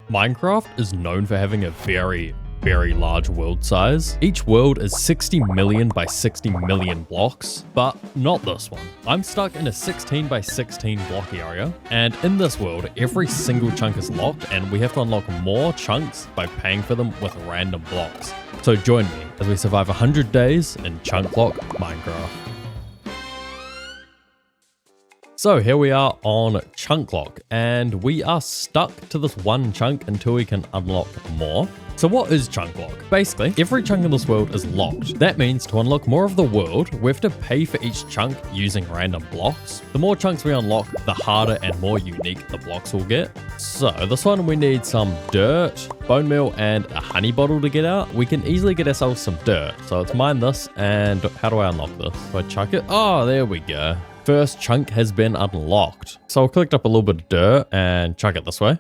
Minecraft is known for having a very large world size. Each world is 60 million by 60 million blocks, but not this one. I'm stuck in a 16 by 16 block area, and in this world, every single chunk is locked, and we have to unlock more chunks by paying for them with random blocks. So join me as we survive 100 days in ChunkLock Minecraft. So here we are on ChunkLock, and we are stuck to this one chunk until we can unlock more. So what is ChunkLock? Basically, every chunk in this world is locked. That means to unlock more of the world, we have to pay for each chunk using random blocks. The more chunks we unlock, the harder and more unique the blocks will get. So this one we need some dirt, bone meal, and a honey bottle to get out. We can easily get ourselves some dirt. So let's mine this, and how do I unlock this? Do I chuck it? Oh, there we go. First chunk has been unlocked. So I'll collect up a little bit of dirt and chuck it this way.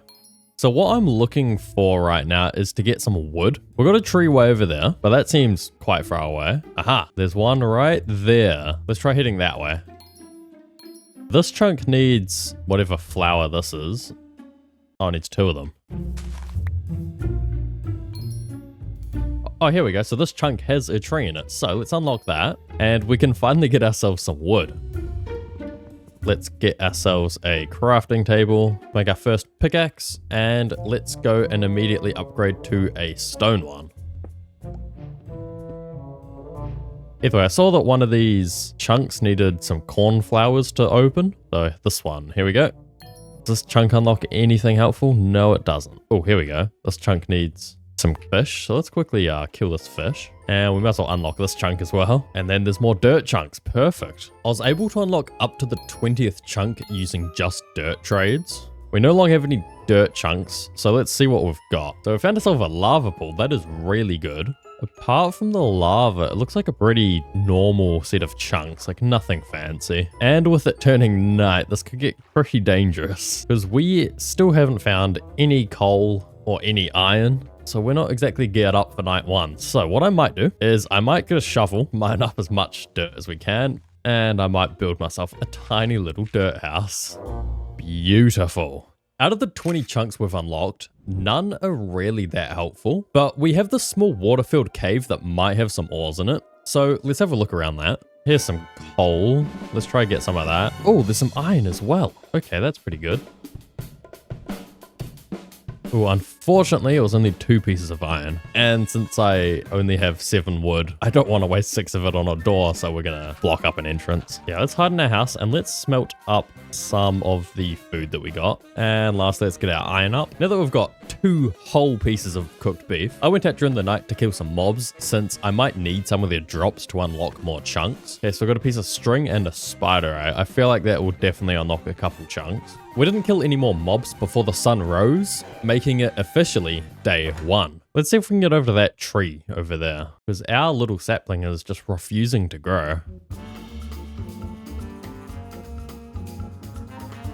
So what I'm looking for right now is to get some wood. We've got a tree way over there, but that seems quite far away. Aha, there's one right there. Let's try heading that way. This chunk needs whatever flower this is. Oh, it needs 2 of them. Oh, here we go. So this chunk has a tree in it. So let's unlock that, and we can finally get ourselves some wood. Let's get ourselves a crafting table, make our first pickaxe, and let's go and immediately upgrade to a stone one. Either way, I saw that one of these chunks needed some cornflowers to open. So this one, here we go. Does this chunk unlock anything helpful? No, it doesn't. Oh, here we go. This chunk needs some fish. So let's quickly kill this fish. And we might as well unlock this chunk as well. And then there's more dirt chunks. Perfect. I was able to unlock up to the 20th chunk using just dirt trades. We no longer have any dirt chunks, so let's see what we've got. So we found ourselves a lava pool. That is really good. Apart from the lava, it looks like a pretty normal set of chunks, like nothing fancy. And with it turning night, this could get pretty dangerous because we still haven't found any coal or any iron. So we're not exactly geared up for night 1. So what I might do is I might get a shovel, mine up as much dirt as we can, and I might build myself a tiny little dirt house. Beautiful. Out of the 20 chunks we've unlocked, none are really that helpful, but we have this small water-filled cave that might have some ores in it. So let's have a look around that. Here's some coal. Let's try to get some of that. Oh, there's some iron as well. Okay, that's pretty good. Oh, unfortunately, it was only 2 pieces of iron. And since I only have 7 wood, I don't want to waste 6 of it on a door, so we're going to block up an entrance. Yeah, let's hide in our house and let's smelt up some of the food that we got. And lastly, let's get our iron up. Now that we've got 2 whole pieces of cooked beef, I went out during the night to kill some mobs since I might need some of their drops to unlock more chunks. Okay, so I've got a piece of string and a spider eye. I feel like that will definitely unlock a couple chunks. We didn't kill any more mobs before the sun rose, making it officially day 1. Let's see if we can get over to that tree over there, because our little sapling is just refusing to grow.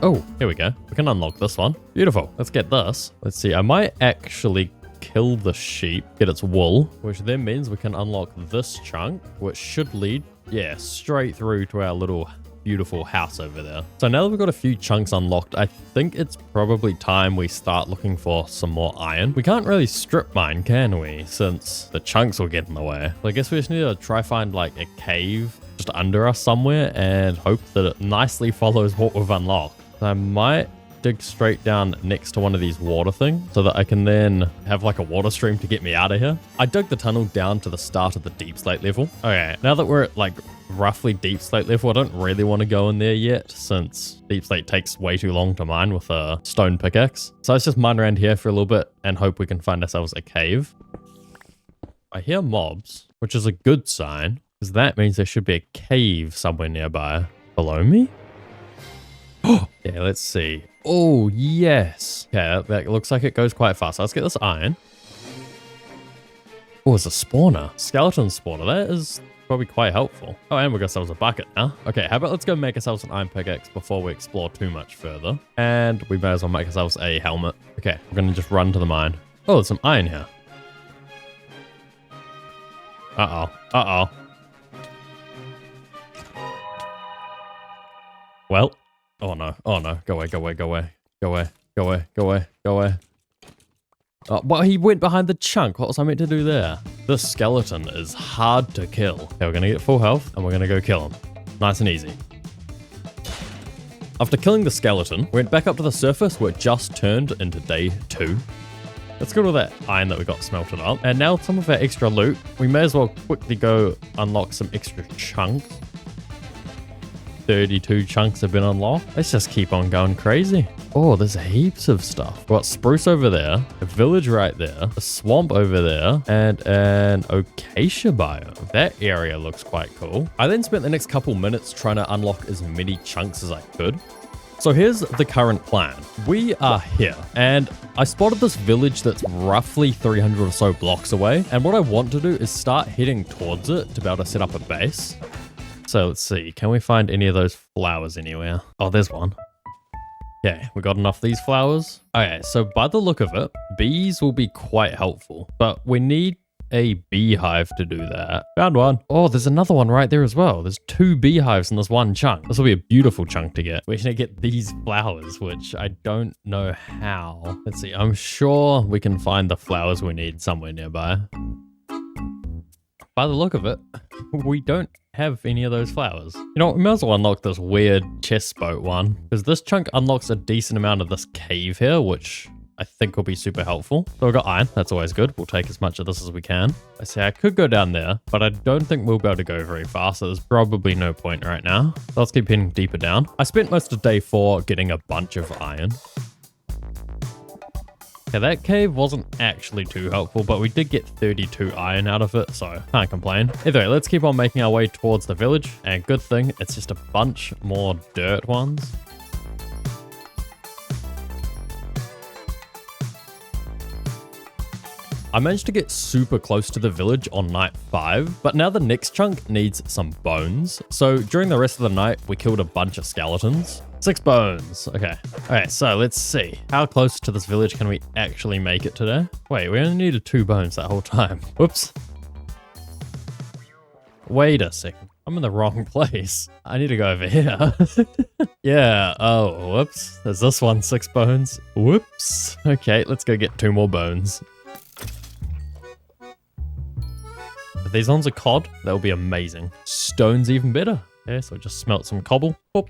Oh, here we go. We can unlock this one. Beautiful. Let's get this. Let's see. I might actually kill the sheep, get its wool, which then means we can unlock this chunk, which should lead, yeah, straight through to our little beautiful house over there. So now that we've got a few chunks unlocked, I think it's probably time we start looking for some more iron. We can't really strip mine, can we? Since the chunks will get in the way. So I guess we just need to try find like a cave just under us somewhere and hope that it nicely follows what we've unlocked. So I might dig straight down next to one of these water things so that I can then have like a water stream to get me out of here. I dug the tunnel down to the start of the deep slate level. Okay, now that we're at like roughly deep slate level, I don't really want to go in there yet since deep slate takes way too long to mine with a stone pickaxe. So let's just mine around here for a little bit and hope we can find ourselves a cave. I hear mobs, which is a good sign because that means there should be a cave somewhere nearby. Below me? Oh, yeah, let's see. Oh, yes. Okay, that looks like it goes quite fast. Let's get this iron. Oh, it's a spawner. Skeleton spawner. That is probably quite helpful. Oh, and we got ourselves a bucket now. Okay, how about let's go make ourselves an iron pickaxe before we explore too much further. And we may as well make ourselves a helmet. Okay, we're going to just run to the mine. Oh, there's some iron here. Uh-oh. Uh-oh. Well. Oh no. Oh no. Go away, go away, go away. Go away, go away, go away, go away. Oh, well, he went behind the chunk. What was I meant to do there? This skeleton is hard to kill. Okay, we're going to get full health and we're going to go kill him. Nice and easy. After killing the skeleton, we went back up to the surface where it just turned into day 2. Let's go to that iron that we got smelted up. And now some of our extra loot, we may as well quickly go unlock some extra chunks. 32 chunks have been unlocked. Let's just keep on going crazy. Oh, there's heaps of stuff. We've got spruce over there, a village right there, a swamp over there, and an acacia biome. That area looks quite cool. I then spent the next couple minutes trying to unlock as many chunks as I could. So here's the current plan. We are here, and I spotted this village that's roughly 300 or so blocks away, and what I want to do is start heading towards it to be able to set up a base. So let's see, can we find any of those flowers anywhere? Oh, there's one. Okay, we got enough of these flowers. Okay, so by the look of it, bees will be quite helpful, but we need a beehive to do that. Found one. Oh, there's another one right there as well. There's 2 beehives in this one chunk. This will be a beautiful chunk to get. We're gonna get these flowers, which I don't know how. Let's see, I'm sure we can find the flowers we need somewhere nearby. By the look of it, we don't have any of those flowers. You know what, we might as well unlock this weird chest boat one, because this chunk unlocks a decent amount of this cave here, which I think will be super helpful. So we've got iron, that's always good. We'll take as much of this as we can. I say I could go down there, but I don't think we'll be able to go very fast, so there's probably no point right now. So let's keep heading deeper down. I spent most of day 4 getting a bunch of iron. Okay, that cave wasn't actually too helpful, but we did get 32 iron out of it, so can't complain. Either way, let's keep on making our way towards the village, and good thing, it's just a bunch more dirt ones. I managed to get super close to the village on night 5, but now the next chunk needs some bones. So during the rest of the night, we killed a bunch of skeletons. 6 bones. Okay. Alright, so let's see. How close to this village can we actually make it today? Wait, we only needed 2 bones that whole time. Whoops. Wait a second. I'm in the wrong place. I need to go over here. Yeah. Oh, whoops. There's this one, 6 bones. Whoops. Okay, let's go get 2 more bones. If these ones are cod, that'll be amazing. Stone's even better. Okay, so just smelt some cobble. Boop.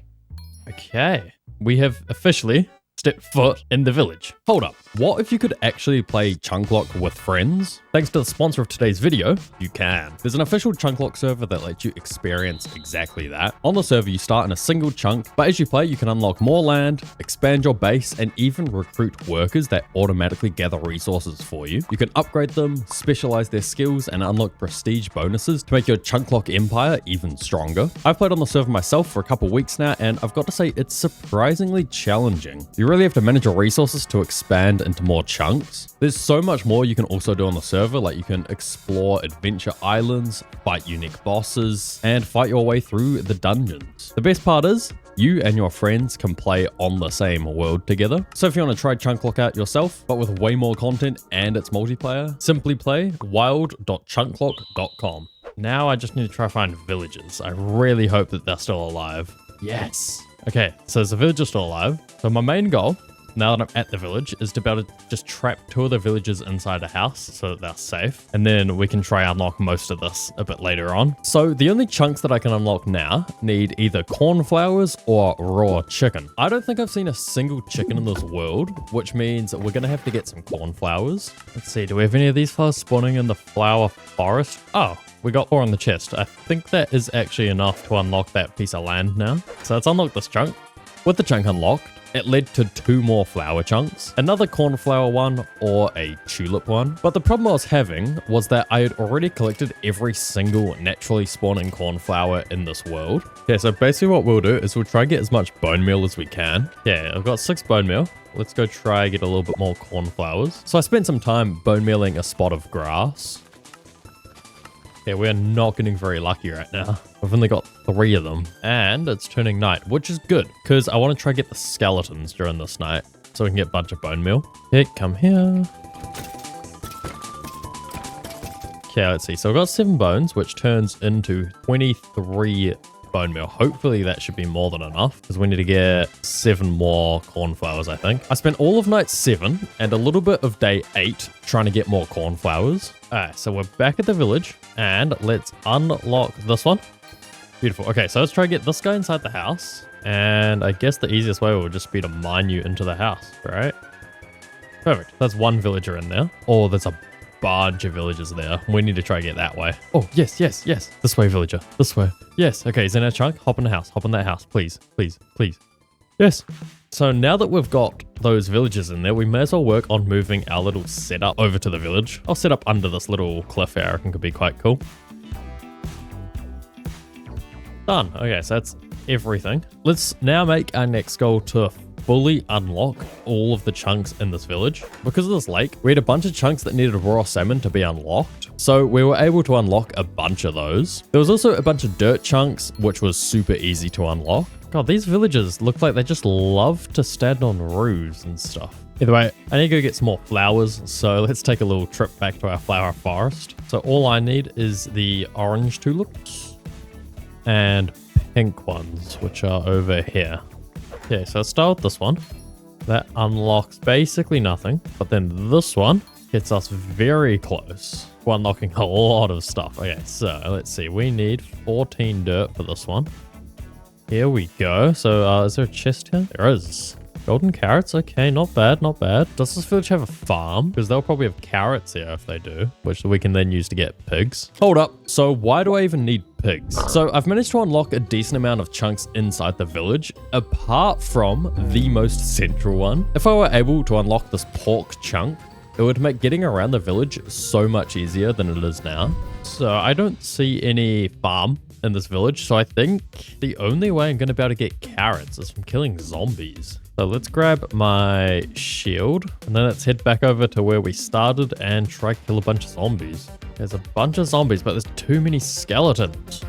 Okay, we have officially stepped foot in the village. Hold up, what if you could actually play ChunkLock with friends? Thanks to the sponsor of today's video, you can. There's an official ChunkLock server that lets you experience exactly that. On the server, you start in a single chunk, but as you play, you can unlock more land, expand your base, and even recruit workers that automatically gather resources for you. You can upgrade them, specialize their skills, and unlock prestige bonuses to make your ChunkLock empire even stronger. I've played on the server myself for a couple weeks now, and I've got to say, it's surprisingly challenging. You really have to manage your resources to expand into more chunks. There's so much more you can also do on the server, like you can explore adventure islands, fight unique bosses, and fight your way through the dungeons. The best part is, you and your friends can play on the same world together. So if you want to try ChunkLock out yourself, but with way more content and it's multiplayer, simply play wild.chunklock.com. Now I just need to try to find villagers. I really hope that they're still alive. Yes. Okay, so the villagers still alive. So my main goal, now that I'm at the village, is to be able to just trap 2 of the villagers inside a house so that they're safe. And then we can try unlock most of this a bit later on. So the only chunks that I can unlock now need either cornflowers or raw chicken. I don't think I've seen a single chicken in this world, which means we're going to have to get some cornflowers. Let's see, do we have any of these flowers spawning in the flower forest? Oh, we got 4 on the chest. I think that is actually enough to unlock that piece of land now. So let's unlock this chunk. With the chunk unlocked, it led to 2 more flower chunks, another cornflower one or a tulip one. But the problem I was having was that I had already collected every single naturally spawning cornflower in this world. Yeah, so basically what we'll do is we'll try and get as much bone meal as we can. Yeah, I've got 6 bone meal. Let's go try and get a little bit more cornflowers. So I spent some time bone mealing a spot of grass. Yeah, we're not getting very lucky right now. We've only got 3 of them. And it's turning night, which is good, because I want to try to get the skeletons during this night, so we can get a bunch of bone meal. Okay, come here. Okay, let's see. So we've got 7 bones, which turns into 23 bone meal. Hopefully that should be more than enough because we need to get 7 more cornflowers, I think. I spent all of night 7 and a little bit of day 8 trying to get more cornflowers. Alright, so we're back at the village and let's unlock this one. Beautiful. Okay, so let's try to get this guy inside the house. And I guess the easiest way would just be to mine you into the house, right? Perfect. That's one villager in there. Oh, there's a bunch of villagers there. We need to try to get that way. Oh, yes, yes, yes. This way, villager. This way. Yes. Okay, he's in our chunk. Hop in the house. Hop in that house. Please, please, please. Yes. So now that we've got those villagers in there, we may as well work on moving our little setup over to the village. I'll set up under this little cliff here. I reckon could be quite cool. Done. Okay, so that's everything. Let's now make our next goal to fully unlock all of the chunks in this village. Because of this lake, we had a bunch of chunks that needed raw salmon to be unlocked. So we were able to unlock a bunch of those. There was also a bunch of dirt chunks, which was super easy to unlock. God, these villagers look like they just love to stand on roofs and stuff. Either way, I need to go get some more flowers, so let's take a little trip back to our flower forest. So all I need is the orange tulips and pink ones, which are over here. Okay, so let's start with this one. That unlocks basically nothing, but then this one gets us very close to unlocking a lot of stuff. Okay, so let's see. We need 14 dirt for this one. Here we go. So is there a chest here? There is. Golden carrots. Okay, not bad, not bad. Does this village have a farm? Because they'll probably have carrots here if they do, which we can then use to get pigs. Hold up. So why do I even need pigs? So I've managed to unlock a decent amount of chunks inside the village, apart from the most central one. If I were able to unlock this pork chunk, it would make getting around the village so much easier than it is now. So I don't see any farm in this village. So I think the only way I'm going to be able to get carrots is from killing zombies. So let's grab my shield and then let's head back over to where we started and try to kill a bunch of zombies. There's a bunch of zombies, but there's too many skeletons.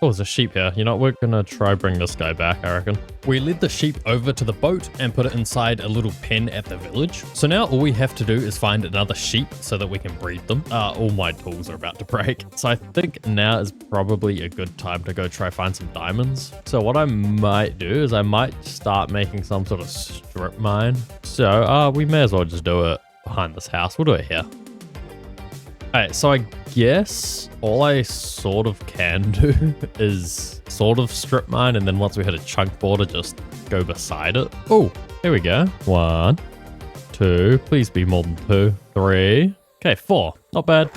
Oh, there's a sheep here. You know, we're gonna try bring this guy back, I reckon. We led the sheep over to the boat and put it inside a little pen at the village. So now all we have to do is find another sheep so that we can breed them. All my tools are about to break. So I think now is probably a good time to go try find some diamonds. So what I might do is I might start making some sort of strip mine. So we may as well just do it behind this house. We'll do it here. Alright, so I guess all I sort of can do is sort of strip mine, and then once we hit a chunk border, just go beside it. Oh, here we go. 1, 2, please be more than 2, 3. Okay, 4. Not bad.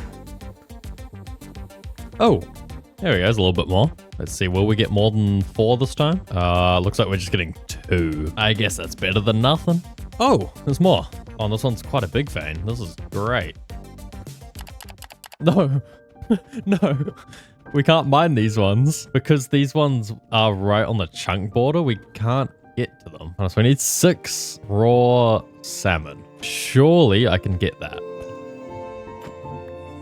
Oh, there we go. There's a little bit more. Let's see, will we get more than 4 this time? Looks like we're just getting 2. I guess that's better than nothing. Oh, there's more. Oh, this one's quite a big vein. This is great. No, no, we can't mine these ones because these ones are right on the chunk border. We can't get to them. So we need 6 raw salmon. Surely I can get that.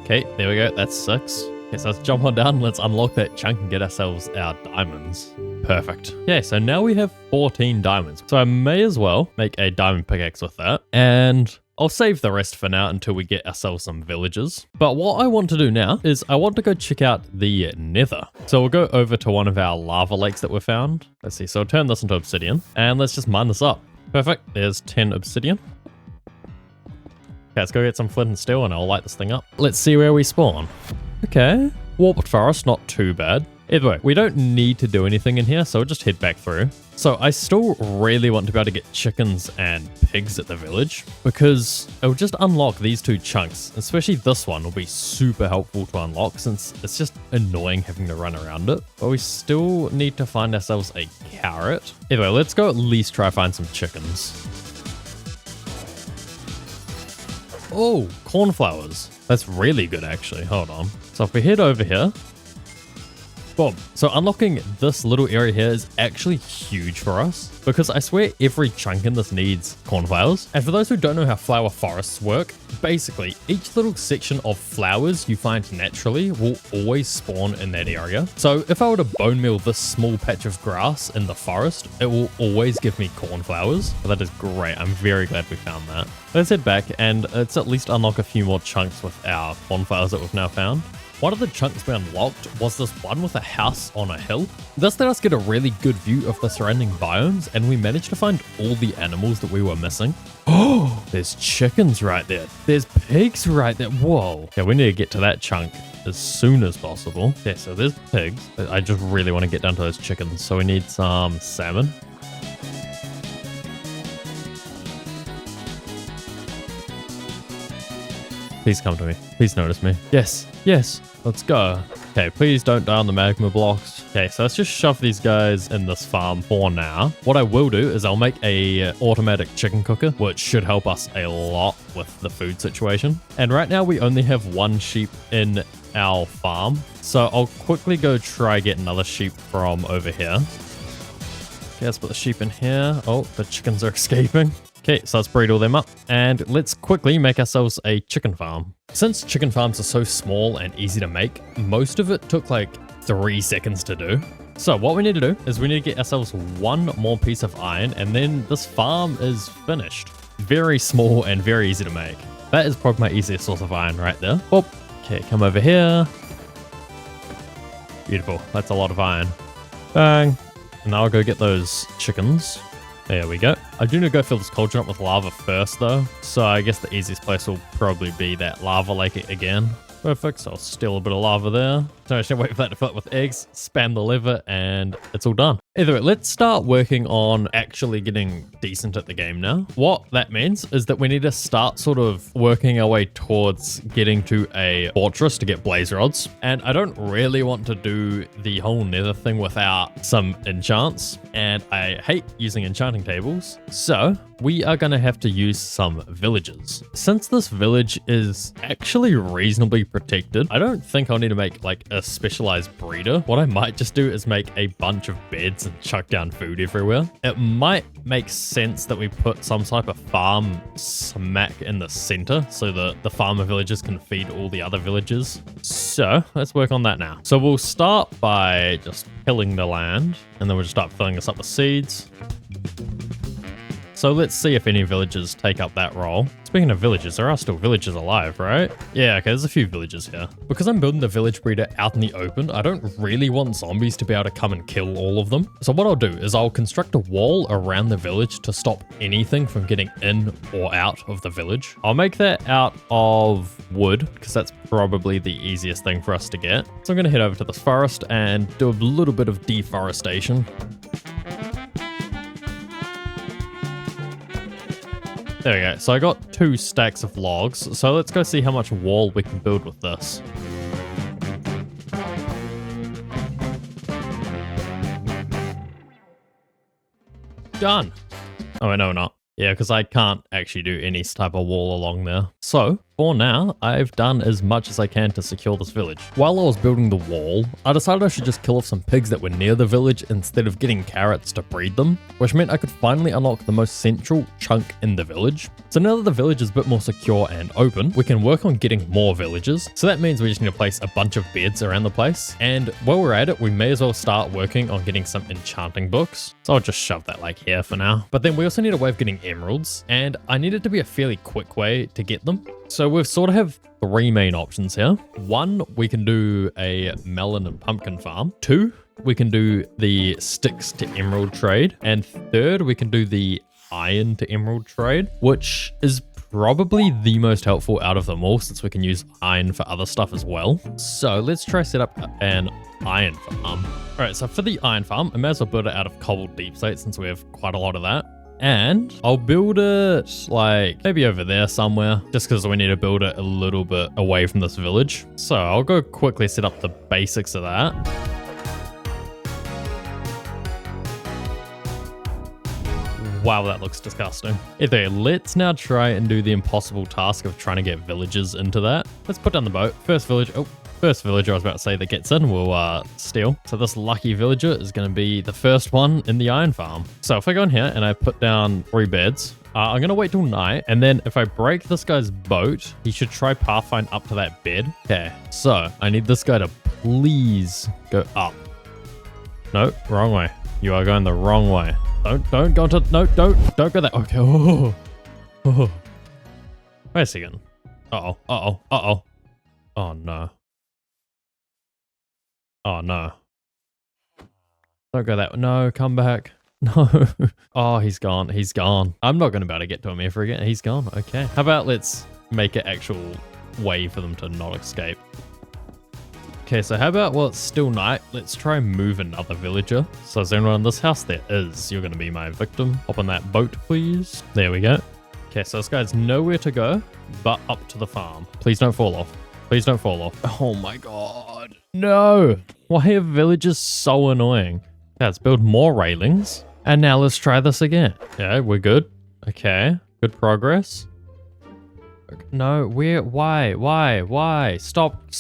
Okay, there we go. That's 6. Okay, so let's jump on down. Let's unlock that chunk and get ourselves our diamonds. Perfect. Okay, so now we have 14 diamonds. So I may as well make a diamond pickaxe with that. And I'll save the rest for now until we get ourselves some villagers. But what I want to do now is I want to go check out the nether. So we'll go over to one of our lava lakes that we found. Let's see. So I'll turn this into obsidian and let's just mine this up. Perfect. There's 10 obsidian. Okay, let's go get some flint and steel and I'll light this thing up. Let's see where we spawn. Okay. Warped forest, not too bad. Either way, we don't need to do anything in here, so we'll just head back through. So I still really want to be able to get chickens and pigs at the village because it will just unlock these 2 chunks. Especially this one will be super helpful to unlock since it's just annoying having to run around it. But we still need to find ourselves a carrot. Anyway, let's go at least try find some chickens. Oh, cornflowers. That's really good actually. Hold on. So if we head over here, boom. So unlocking this little area here is actually huge for us because I swear every chunk in this needs cornflowers. And for those who don't know how flower forests work, basically each little section of flowers you find naturally will always spawn in that area. So if I were to bone meal this small patch of grass in the forest, it will always give me cornflowers. That is great. I'm very glad we found that. Let's head back and let's at least unlock a few more chunks with our cornflowers that we've now found. One of the chunks we unlocked was this one with a house on a hill. This let us get a really good view of the surrounding biomes, and we managed to find all the animals that we were missing. Oh, there's chickens right there. There's pigs right there. Whoa. Yeah, we need to get to that chunk as soon as possible. Yeah, so there's pigs. I just really want to get down to those chickens. So we need some salmon. Please come to me. Please notice me. Yes. Yes. Let's go. Okay, please don't die on the magma blocks. Okay, so let's just shove these guys in this farm for now. What I will do is I'll make a automatic chicken cooker, which should help us a lot with the food situation. And right now we only have one sheep in our farm. So I'll quickly go try get another sheep from over here. Okay, let's put the sheep in here. Oh, the chickens are escaping. Okay, so let's breed all them up, and let's quickly make ourselves a chicken farm. Since chicken farms are so small and easy to make, most of it took like 3 seconds to do. So what we need to do is we need to get ourselves one more piece of iron, and then this farm is finished. Very small and very easy to make. That is probably my easiest source of iron right there. Oh, okay, come over here. Beautiful, that's a lot of iron. Bang. And now I'll go get those chickens. There we go. I do need to go fill this cauldron up with lava first though. So I guess the easiest place will probably be that lava lake again. Perfect, so I'll steal a bit of lava there. So I should wait for that to fill up with eggs, spam the lever, and it's all done. Either way, let's start working on actually getting decent at the game now. What that means is that we need to start sort of working our way towards getting to a fortress to get blaze rods. And I don't really want to do the whole nether thing without some enchants. And I hate using enchanting tables. So we are going to have to use some villages. Since this village is actually reasonably protected, I don't think I'll need to make like a specialized breeder. What I might just do is make a bunch of beds and chuck down food everywhere. It might make sense that we put some type of farm smack in the center so that the farmer villages can feed all the other villagers. So let's work on that now. So we'll start by just tilling the land, and then we'll just start filling this up with seeds. So let's see if any villagers take up that role. Speaking of villages, there are still villagers alive, right? Yeah, okay, there's a few villagers here. Because I'm building the village breeder out in the open, I don't really want zombies to be able to come and kill all of them. So what I'll do is I'll construct a wall around the village to stop anything from getting in or out of the village. I'll make that out of wood, because that's probably the easiest thing for us to get. So I'm going to head over to this forest and do a little bit of deforestation. There we go. So I got 2 stacks of logs. So let's go see how much wall we can build with this. Done. Oh, wait, no, not. Yeah, because I can't actually do any type of wall along there. So, for now, I've done as much as I can to secure this village. While I was building the wall, I decided I should just kill off some pigs that were near the village instead of getting carrots to breed them, which meant I could finally unlock the most central chunk in the village. So now that the village is a bit more secure and open, we can work on getting more villagers. So that means we just need to place a bunch of beds around the place. And while we're at it, we may as well start working on getting some enchanting books. So I'll just shove that like here for now. But then we also need a way of getting emeralds, and I need it to be a fairly quick way to get them. So we sort of have 3 main options here. 1, we can do a melon and pumpkin farm. 2, we can do the sticks to emerald trade. And 3rd, we can do the iron to emerald trade, which is probably the most helpful out of them all since we can use iron for other stuff as well. So let's try set up an iron farm. All right, so for the iron farm, I may as well build it out of cobbled deep slate since we have quite a lot of that. And I'll build it like maybe over there somewhere, just because we need to build it a little bit away from this village. So I'll go quickly set up the basics of that. Wow, that looks disgusting. Either way, let's now try and do the impossible task of trying to get villagers into that. Let's put down the boat. First villager I was about to say that gets in, we'll steal. So this lucky villager is going to be the first one in the iron farm. So if I go in here and I put down 3 beds, I'm going to wait till night. And then if I break this guy's boat, he should try pathfind up to that bed. Okay, so I need this guy to please go up. No, wrong way. You are going the wrong way. Don't go to, no, don't go there. Okay, oh. Wait a second. Uh-oh. Oh no. Oh, no. Don't go that way. No, come back. No. Oh, he's gone. He's gone. I'm not going to be able to get to him ever again. He's gone. Okay. How about let's make an actual way for them to not escape. Okay, so how about, well, it's still night. Let's try and move another villager. So is there anyone in this house? There is. You're going to be my victim. Hop on that boat, please. There we go. Okay, so this guy's nowhere to go but up to the farm. Please don't fall off. Please don't fall off. Oh my god. No. Why are villagers so annoying? Yeah, let's build more railings. And now let's try this again. Yeah, we're good. Okay, good progress. No, why? Stop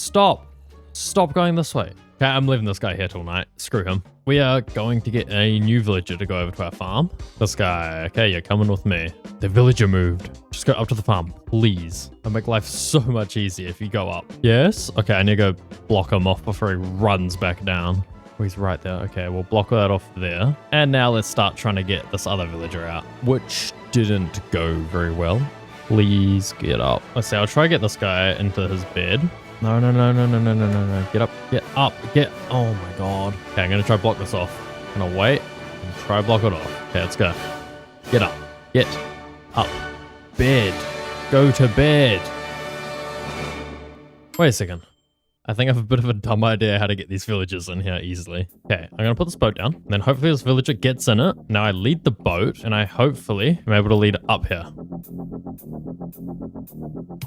going this way. Okay, I'm leaving this guy here till night. Screw him. We are going to get a new villager to go over to our farm. This guy, okay, you're coming with me. The villager moved. Just go up to the farm, please. It'll make life so much easier if you go up. Yes? Okay, I need to go block him off before he runs back down. Oh, he's right there. Okay, we'll block that off there. And now let's start trying to get this other villager out, which didn't go very well. Please get up. Let's see, I'll try to get this guy into his bed. No. Get up. Oh my god. Okay, I'm going to try to block this off. I'm going to wait and try to block it off. Okay, let's go. Get up. Get up. Bed. Go to bed. Wait a second. I think I have a bit of a dumb idea how to get these villagers in here easily. Okay, I'm going to put this boat down. And then hopefully this villager gets in it. Now I lead the boat and I hopefully am able to lead it up here.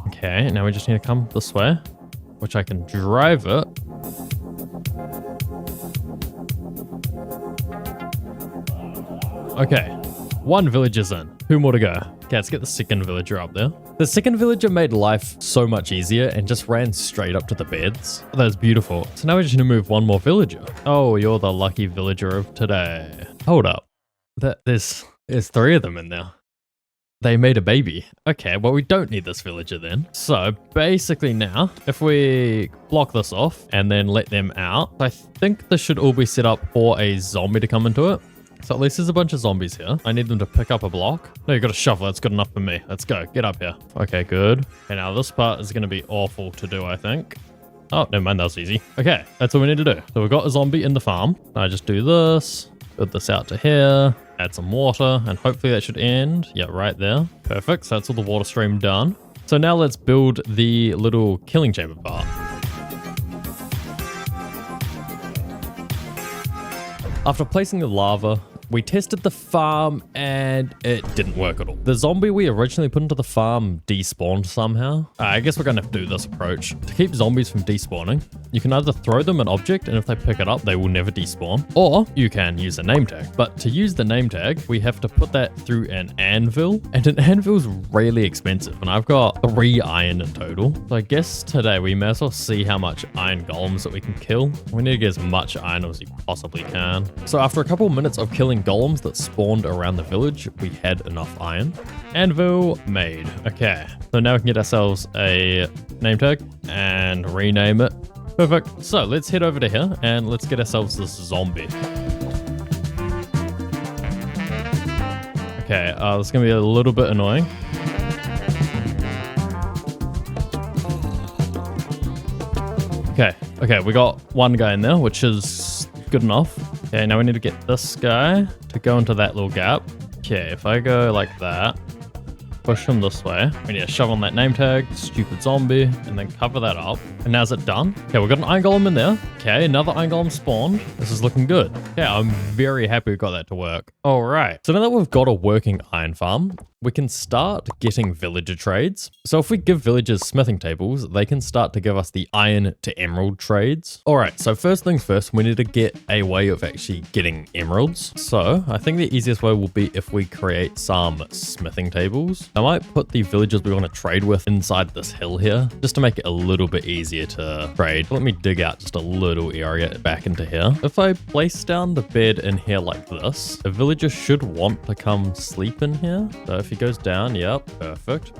Okay, now we just need to come this way, which I can drive it. Okay, one villager's in. 2 more to go. Okay, let's get the second villager up there. The second villager made life so much easier and just ran straight up to the beds. Oh, that's beautiful. So now we just need to move one more villager. Oh, you're the lucky villager of today. Hold up. There's 3 of them in there. They made a baby. Okay, well, we don't need this villager then. So basically now, if we block this off and then let them out, I think this should all be set up for a zombie to come into it. So at least there's a bunch of zombies here. I need them to pick up a block. No, you got a shovel. That's good enough for me. Let's go. Get up here. Okay, good. Okay, now this part is going to be awful to do, I think. Oh, never mind. That was easy. Okay, that's all we need to do. So we've got a zombie in the farm. I just do this. Build this out to here. Add some water. And hopefully that should end. Yeah, right there. Perfect. So that's all the water stream done. So now let's build the little killing chamber part. After placing the lava, we tested the farm and it didn't work at all. The zombie we originally put into the farm despawned somehow. I guess we're gonna have to do this approach. To keep zombies from despawning, you can either throw them an object and if they pick it up, they will never despawn, or you can use a name tag. But to use the name tag, we have to put that through an anvil, and an anvil's really expensive, and I've got 3 iron in total. So I guess today we may as well see how much iron golems that we can kill. We need to get as much iron as we possibly can. So after a couple minutes of killing golems that spawned around the village, we had enough iron. Anvil made. Okay, so now we can get ourselves a name tag and rename it. Perfect. So let's head over to here and let's get ourselves this zombie. Okay, this is gonna be a little bit annoying. Okay, we got one guy in there, which is good enough. Okay, now we need to get this guy to go into that little gap. Okay, if I go like that, push him this way. We need to shove on that name tag, stupid zombie, and then cover that up. And now is it done? Okay, we've got an iron golem in there. Okay, another iron golem spawned. This is looking good. Yeah, I'm very happy we got that to work. All right, so now that we've got a working iron farm, we can start getting villager trades. So if we give villagers smithing tables, they can start to give us the iron to emerald trades. All right, so first things first, we need to get a way of actually getting emeralds. So I think the easiest way will be if we create some smithing tables. I might put the villagers we want to trade with inside this hill here, just to make it a little bit easier to trade. Let me dig out just a little area back into here. If I place down the bed in here like this, a villager should want to come sleep in here. So if he goes down, yep, perfect.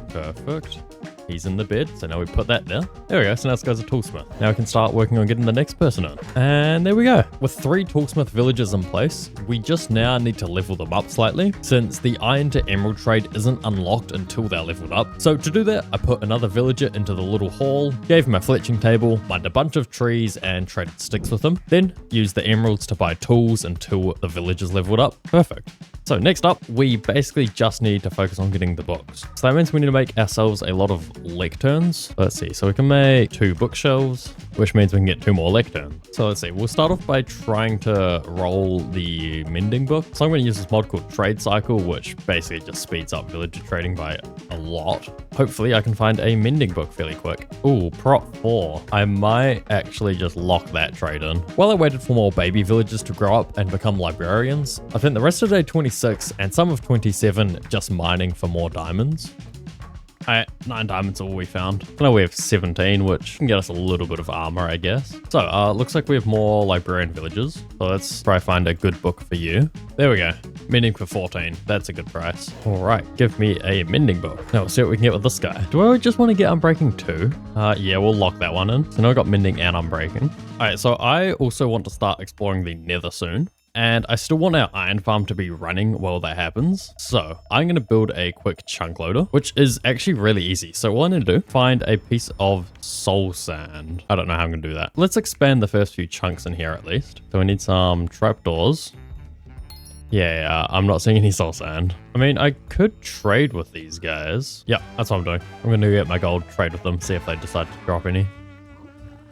He's in the bed, so now we put that there. There we go, so now this guy's a toolsmith. Now we can start working on getting the next person in. And there we go. With 3 toolsmith villages in place, we just now need to level them up slightly, since the iron to emerald trade isn't unlocked until they're leveled up. So to do that, I put another villager into the little hall, gave him a fletching table, mined a bunch of trees and traded sticks with him, then used the emeralds to buy tools until the village is leveled up. Perfect. So next up, we basically just need to focus on getting the books. So that means we need to make ourselves a lot of lecterns. Let's see, so we can make 2 bookshelves, which means we can get 2 more lecterns. So let's see, we'll start off by trying to roll the mending book. So I'm going to use this mod called Trade Cycle, which basically just speeds up villager trading by a lot. Hopefully I can find a mending book fairly quick. Ooh, prop 4. I might actually just lock that trade in. While I waited for more baby villagers to grow up and become librarians, I spent the rest of day 26 and some of 27 just mining for more diamonds. 9 diamonds are all we found. Now we have 17, which can get us a little bit of armor, I guess. So, looks like we have more librarian villagers. So let's try find a good book for you. There we go. Mending for 14. That's a good price. All right, give me a mending book. Now we'll see what we can get with this guy. Do I just want to get unbreaking 2? Yeah, we'll lock that one in. So now I've got mending and unbreaking. All right, so I also want to start exploring the nether soon. And I still want our iron farm to be running while that happens. So I'm going to build a quick chunk loader, which is actually really easy. So what I'm going to do, find a piece of soul sand. I don't know how I'm going to do that. Let's expand the first few chunks in here at least. So we need some trapdoors. Yeah, I'm not seeing any soul sand. I mean, I could trade with these guys. Yeah, that's what I'm doing. I'm going to get my gold, trade with them, see if they decide to drop any.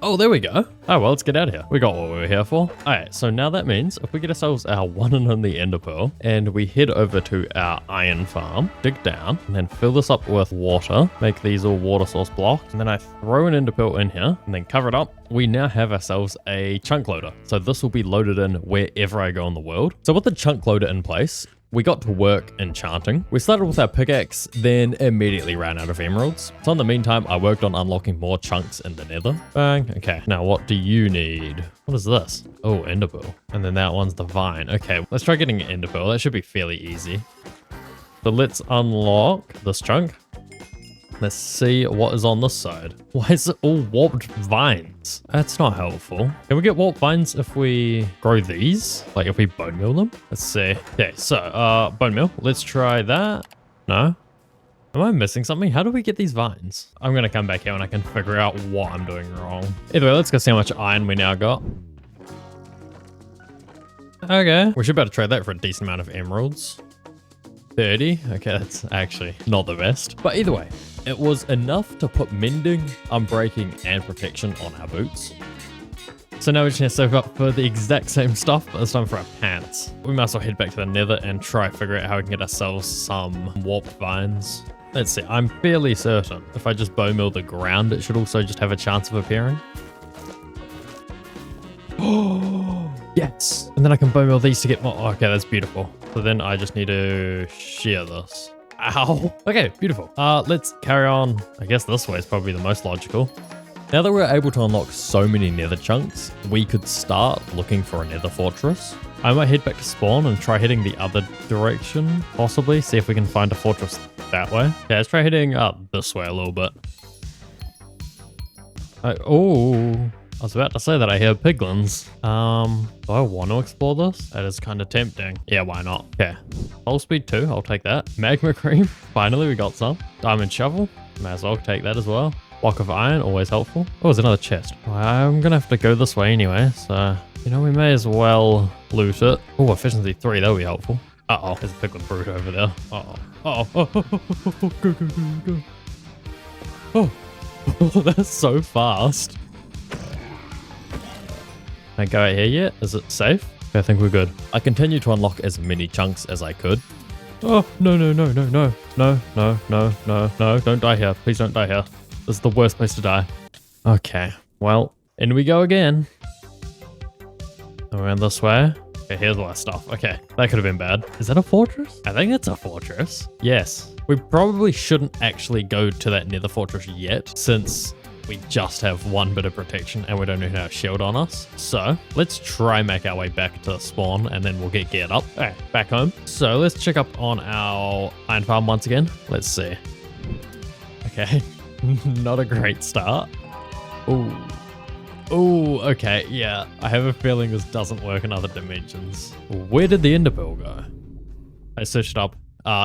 Oh, there we go. Oh, well, let's get out of here. We got what we were here for. All right, so now that means if we get ourselves our one and only ender pearl and we head over to our iron farm, dig down, and then fill this up with water, make these all water source blocks, and then I throw an ender pearl in here and then cover it up, we now have ourselves a chunk loader. So this will be loaded in wherever I go in the world. So with the chunk loader in place, we got to work enchanting. We started with our pickaxe, then immediately ran out of emeralds. So in the meantime, I worked on unlocking more chunks in the nether. Bang. Okay, now what do you need? What is this? Oh, ender pearl. And then that one's the vine. Okay, let's try getting an ender pearl. That should be fairly easy. So let's unlock this chunk. Let's see what is on this side. Why is it all warped vines? That's not helpful. Can we get warped vines if we grow these? Like if we bone meal them? Let's see. Okay, so bone meal. Let's try that. No? Am I missing something? How do we get these vines? I'm going to come back here and I can figure out what I'm doing wrong. Either way, let's go see how much iron we now got. Okay. We should be able to trade that for a decent amount of emeralds. 30. Okay, that's actually not the best. But either way, it was enough to put mending, unbreaking, and protection on our boots. So now we just need to save up for the exact same stuff, but this time for our pants. We might as well head back to the nether and try to figure out how we can get ourselves some warped vines. Let's see, I'm fairly certain if I just bone meal the ground, it should also just have a chance of appearing. Oh, yes. And then I can bone meal these to get more. Oh, okay, that's beautiful. So then I just need to shear this. Ow. Okay, beautiful. Let's carry on. I guess this way is probably the most logical. Now that we're able to unlock so many nether chunks, we could start looking for a nether fortress. I might head back to spawn and try heading the other direction, possibly. See if we can find a fortress that way. Okay, let's try heading this way a little bit. Oh. I was about to say that I hear piglins. Do I want to explore this? That is kind of tempting. Yeah, why not? Okay. Soul speed 2, I'll take that. Magma cream, finally we got some. Diamond shovel, may as well take that as well. Block of iron, always helpful. Oh, there's another chest. I'm gonna have to go this way anyway, so, you know, we may as well loot it. Oh, efficiency 3, that'll be helpful. Uh-oh, there's a piglin brute over there. Uh-oh. Uh-oh. Oh, go, go, go, go. Oh, that's so fast. Can I go out here yet? Is it safe? Okay, I think we're good. I continued to unlock as many chunks as I could. Oh, no, no, no, no, no, no, no, no, no, no, don't die here. Please don't die here. This is the worst place to die. Okay, well, in we go again. Around this way. Okay, here's all our stuff. Okay, that could have been bad. Is that a fortress? I think it's a fortress. Yes. We probably shouldn't actually go to that nether fortress yet, since we just have one bit of protection and we don't even have a shield on us. So let's try make our way back to the spawn and then we'll get geared up. All right, back home. So let's check up on our iron farm once again. Let's see. Okay, Not a great start. Ooh. Ooh, okay, yeah. I have a feeling this doesn't work in other dimensions. Where did the ender pearl go? I searched up.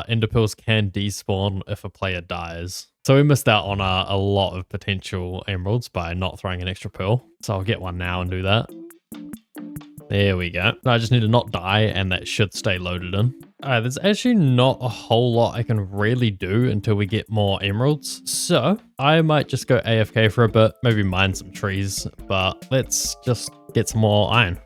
Ender pearls can despawn if a player dies. So we missed out on a lot of potential emeralds by not throwing an extra pearl. So I'll get one now and do that. There we go. I just need to not die and that should stay loaded in. There's actually not a whole lot I can really do until we get more emeralds. So I might just go AFK for a bit, maybe mine some trees, but let's just get some more iron.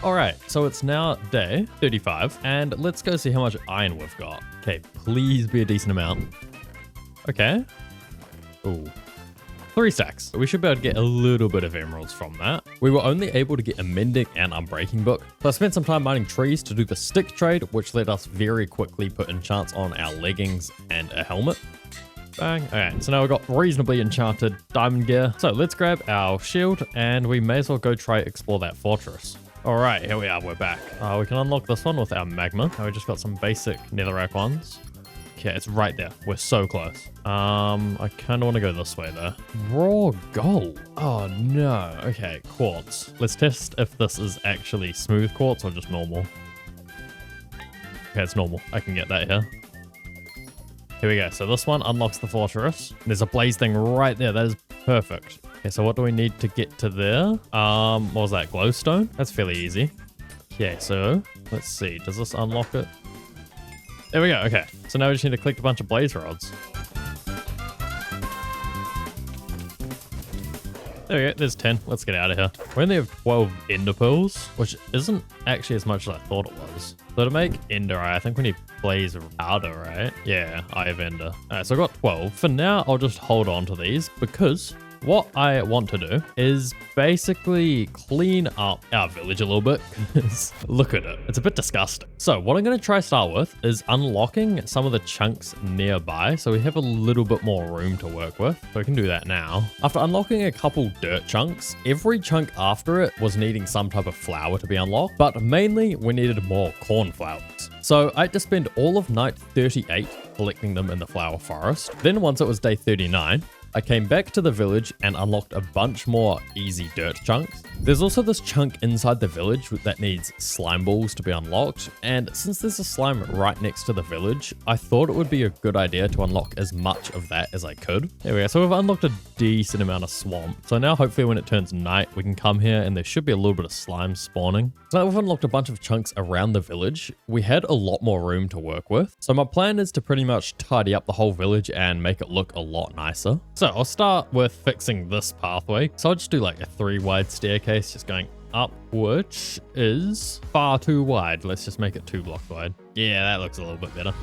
Alright, so it's now day 35, and let's go see how much iron we've got. Okay, please be a decent amount. Okay. Ooh. 3 stacks. We should be able to get a little bit of emeralds from that. We were only able to get a mending and unbreaking book. So I spent some time mining trees to do the stick trade, which let us very quickly put enchants on our leggings and a helmet. Bang. Okay, so now we've got reasonably enchanted diamond gear. So let's grab our shield and we may as well go try explore that fortress. All right, here we are, we're back. We can unlock this one with our magma. We just got some basic netherrack ones. Okay, it's right there. We're so close. I kind of want to go this way though. Raw gold. Oh no. Okay, quartz. Let's test if this is actually smooth quartz or just normal. Okay, it's normal. I can get that here. Here we go. So this one unlocks the fortress. There's a blaze thing right there. That is perfect. Okay, so what do we need to get to there? What was that? Glowstone? That's fairly easy. Okay, so let's see. Does this unlock it? There we go. Okay, so now we just need to collect a bunch of blaze rods. There we go. There's 10. Let's get out of here. We only have 12 ender pearls, which isn't actually as much as I thought it was. So to make ender eye, I think we need blaze powder, right? Yeah, eye of ender. All right, so I've got 12. For now, I'll just hold on to these because what I want to do is basically clean up our village a little bit. Look at it. It's a bit disgusting. So what I'm going to try start with is unlocking some of the chunks nearby so we have a little bit more room to work with. So we can do that now. After unlocking a couple dirt chunks, every chunk after it was needing some type of flower to be unlocked, but mainly we needed more corn flowers. So I had to spend all of night 38 collecting them in the flower forest. Then once it was day 39, I came back to the village and unlocked a bunch more easy dirt chunks. There's also this chunk inside the village that needs slime balls to be unlocked, and since there's a slime right next to the village, I thought it would be a good idea to unlock as much of that as I could. There we go, so we've unlocked a decent amount of swamp. So now hopefully when it turns night, we can come here and there should be a little bit of slime spawning. So now we've unlocked a bunch of chunks around the village. We had a lot more room to work with. So my plan is to pretty much tidy up the whole village and make it look a lot nicer. So I'll start with fixing this pathway. So I'll just do like a 3 wide staircase just going up, which is far too wide. Let's just make it 2 blocks wide. Yeah, that looks a little bit better.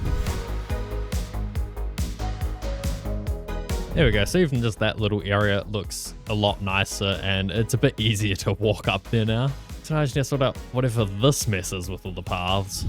There we go. So even just that little area looks a lot nicer and it's a bit easier to walk up there now. So now I just need to sort out whatever this messes with all the paths.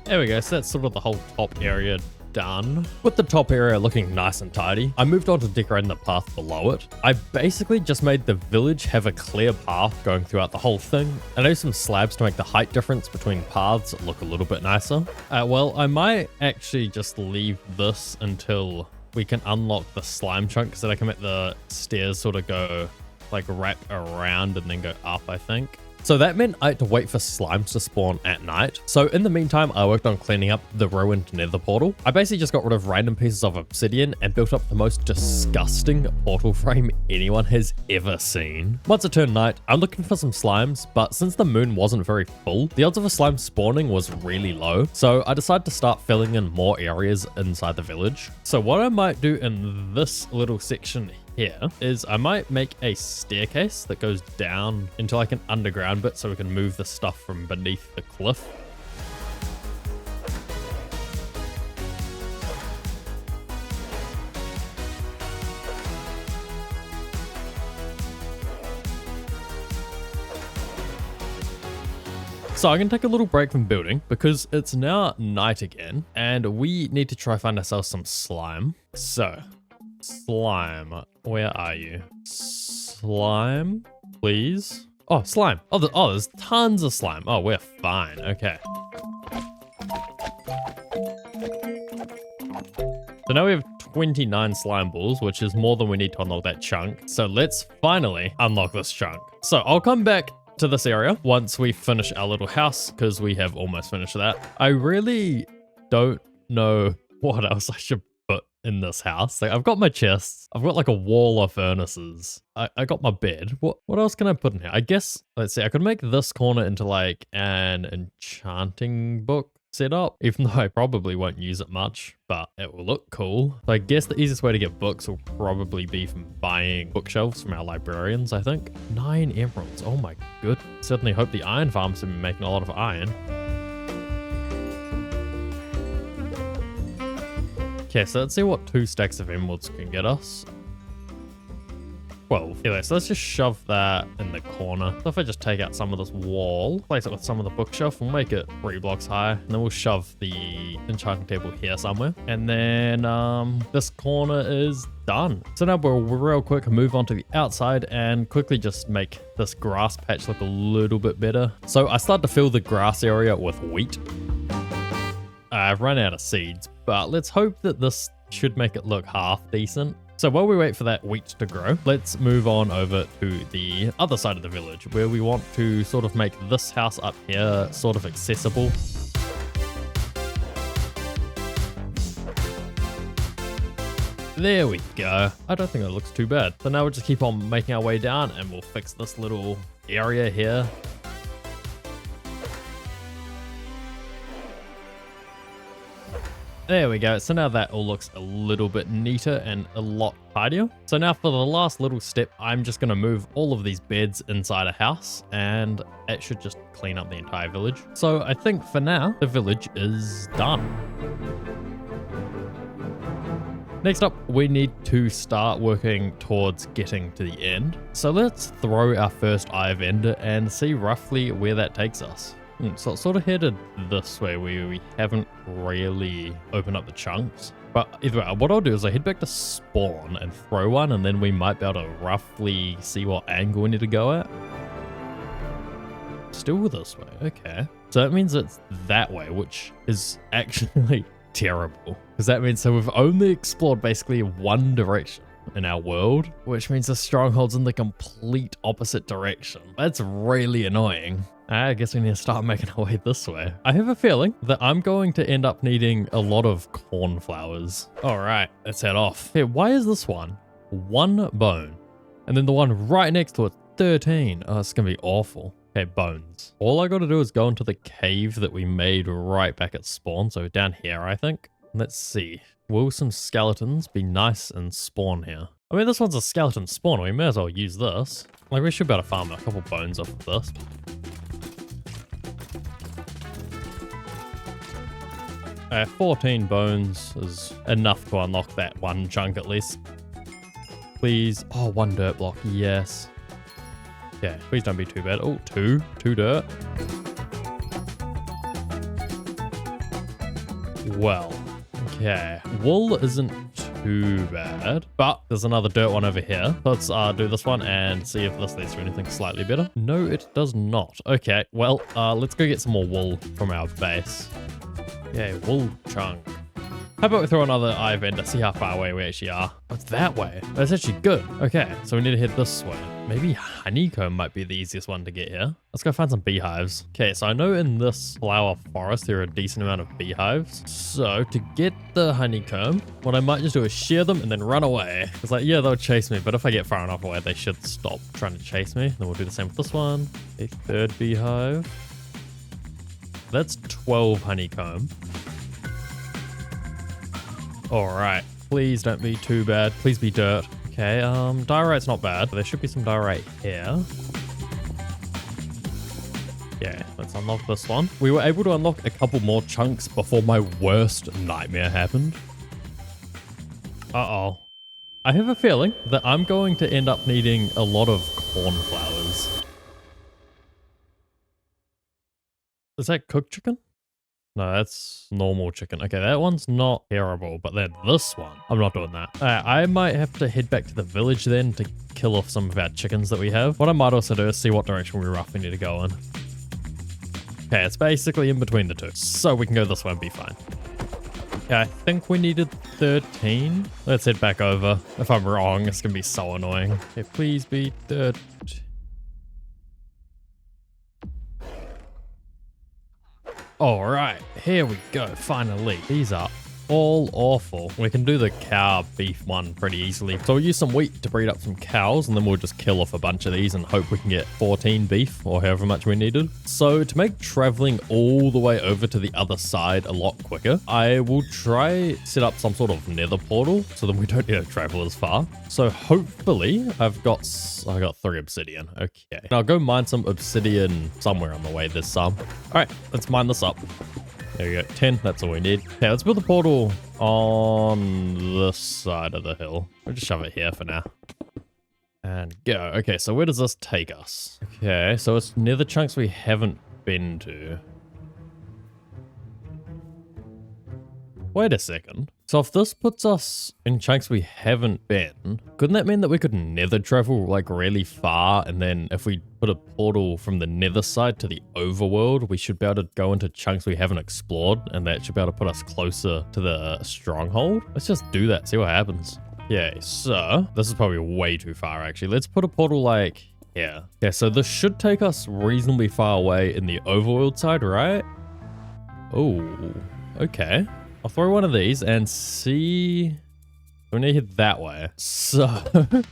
There we go. So that's sort of the whole top area done. With the top area looking nice and tidy, I moved on to decorating the path below it. I basically just made the village have a clear path going throughout the whole thing. I know some slabs to make the height difference between paths look a little bit nicer. Well, I might actually just leave this until we can unlock the slime chunk so that I can make the stairs sort of go like wrap around and then go up, I think. So that meant I had to wait for slimes to spawn at night. So in the meantime, I worked on cleaning up the ruined nether portal. I basically just got rid of random pieces of obsidian and built up the most disgusting portal frame anyone has ever seen. Once it turned night, I'm looking for some slimes, but since the moon wasn't very full, the odds of a slime spawning was really low. So I decided to start filling in more areas inside the village. So what I might do in this little section here is I might make a staircase that goes down into like an underground bit so we can move the stuff from beneath the cliff. So I'm going to take a little break from building because it's now night again and we need to try find ourselves some slime. So slime, where are you? Slime, please. Oh, slime. Oh, there's tons of slime. Oh, we're fine. Okay. now we have 29 slime balls, which is more than we need to unlock that chunk. So let's finally unlock this chunk. So I'll come back to this area once we finish our little house, because we have almost finished that. I really don't know what else I should put in this house. Like, I've got my chests, I've got like a wall of furnaces, I got my bed. What else can I put in here? I guess, let's see, I could make this corner into like an enchanting book setup, even though I probably won't use it much, but it will look cool. So I guess the easiest way to get books will probably be from buying bookshelves from our librarians, I think. 9 emeralds, oh my good. Certainly hope the iron farms have been making a lot of iron. Okay, so let's see what 2 stacks of emeralds can get us. 12. Anyway, so let's just shove that in the corner. So if I just take out some of this wall, place it with some of the bookshelf, we'll make it 3 blocks high, and then we'll shove the enchanting table here somewhere. And then this corner is done. So now we'll real quick move on to the outside and quickly just make this grass patch look a little bit better. So I start to fill the grass area with wheat. I've run out of seeds, but let's hope that this should make it look half decent. So while we wait for that wheat to grow, let's move on over to the other side of the village, where we want to sort of make this house up here sort of accessible. There we go. I don't think it looks too bad. So now we'll just keep on making our way down and we'll fix this little area here. There we go. So now that all looks a little bit neater and a lot tidier. So now for the last little step, I'm just going to move all of these beds inside a house, and it should just clean up the entire village. So I think for now, the village is done. Next up, we need to start working towards getting to the end. So let's throw our first Eye of Ender and see roughly where that takes us. So it's sort of headed this way, where we haven't really opened up the chunks. But either way, what I'll do is I head back to spawn and throw one, and then we might be able to roughly see what angle we need to go at. Still this way, okay. So that means it's that way, which is actually terrible. Because that means, so we've only explored basically one direction in our world, which means the stronghold's in the complete opposite direction. That's really annoying. I guess we need to start making our way this way. I have a feeling that I'm going to end up needing a lot of cornflowers. All right, let's head off. Okay, why is this one 1 bone? And then the one right next to it, 13. Oh, it's gonna be awful. Okay, bones. All I gotta do is go into the cave that we made right back at spawn. So down here, I think. Let's see. Will some skeletons be nice and spawn here? I mean, this one's a skeleton spawn. We may as well use this. Like, we should be able to farm a couple bones off of this. 14 bones is enough to unlock that 1 chunk at least. Please. Oh, 1 dirt block. Yes. Yeah, please don't be too bad. Oh, 2 dirt. Well, okay. Wool isn't too bad, but there's another dirt one over here. Let's do this one and see if this leads to anything slightly better. No, it does not. Okay, well, let's go get some more wool from our base. Yeah, wool chunk. How about we throw another Eye of Ender, see how far away we actually are. Oh, it's that way. That's actually good. Okay, so we need to head this way. Maybe honeycomb might be the easiest one to get here. Let's go find some beehives. Okay, so I know in this flower forest there are a decent amount of beehives. So to get the honeycomb, what I might just do is shear them and then run away. It's like, yeah, they'll chase me, but if I get far enough away, they should stop trying to chase me. Then we'll do the same with this one. A 3rd beehive. That's 12 honeycomb. All right, please don't be too bad. Please be dirt. Okay, diorite's not bad. There should be some diorite here. Yeah, let's unlock this one. We were able to unlock a couple more chunks before my worst nightmare happened. Uh-oh. I have a feeling that I'm going to end up needing a lot of cornflowers. Is that cooked chicken? No, that's normal chicken. Okay, that one's not terrible, but then this one, I'm not doing that. I might have to head back to the village then to kill off some of our chickens that we have. What I might also do is see what direction we roughly need to go in. Okay, it's basically in between the two, so we can go this way and be fine. Okay, I think we needed 13. Let's head back over. If I'm wrong, it's gonna be so annoying. Okay, please be 13. All right, here we go, finally. These are all awful. We can do the cow beef one pretty easily. So we'll use some wheat to breed up some cows, and then we'll just kill off a bunch of these and hope we can get 14 beef or however much we needed. So to make traveling all the way over to the other side a lot quicker, I will try set up some sort of nether portal so that we don't need to travel as far. So hopefully I got 3 obsidian. Okay. I'll go mine some obsidian somewhere on the way this some. All right, let's mine this up. There we go, 10, that's all we need. Okay, let's build the portal on this side of the hill. We'll just shove it here for now. And go. Okay, so where does this take us? Okay, so it's near the chunks we haven't been to. Wait a second. So if this puts us in chunks we haven't been, couldn't that mean that we could nether travel like really far, and then if we put a portal from the nether side to the overworld, we should be able to go into chunks we haven't explored, and that should be able to put us closer to the stronghold? Let's just do that, see what happens. Okay, so this is probably way too far actually. Let's put a portal like here. Okay, so this should take us reasonably far away in the overworld side, right? Oh, okay. I'll throw one of these and see. We need to head that way. So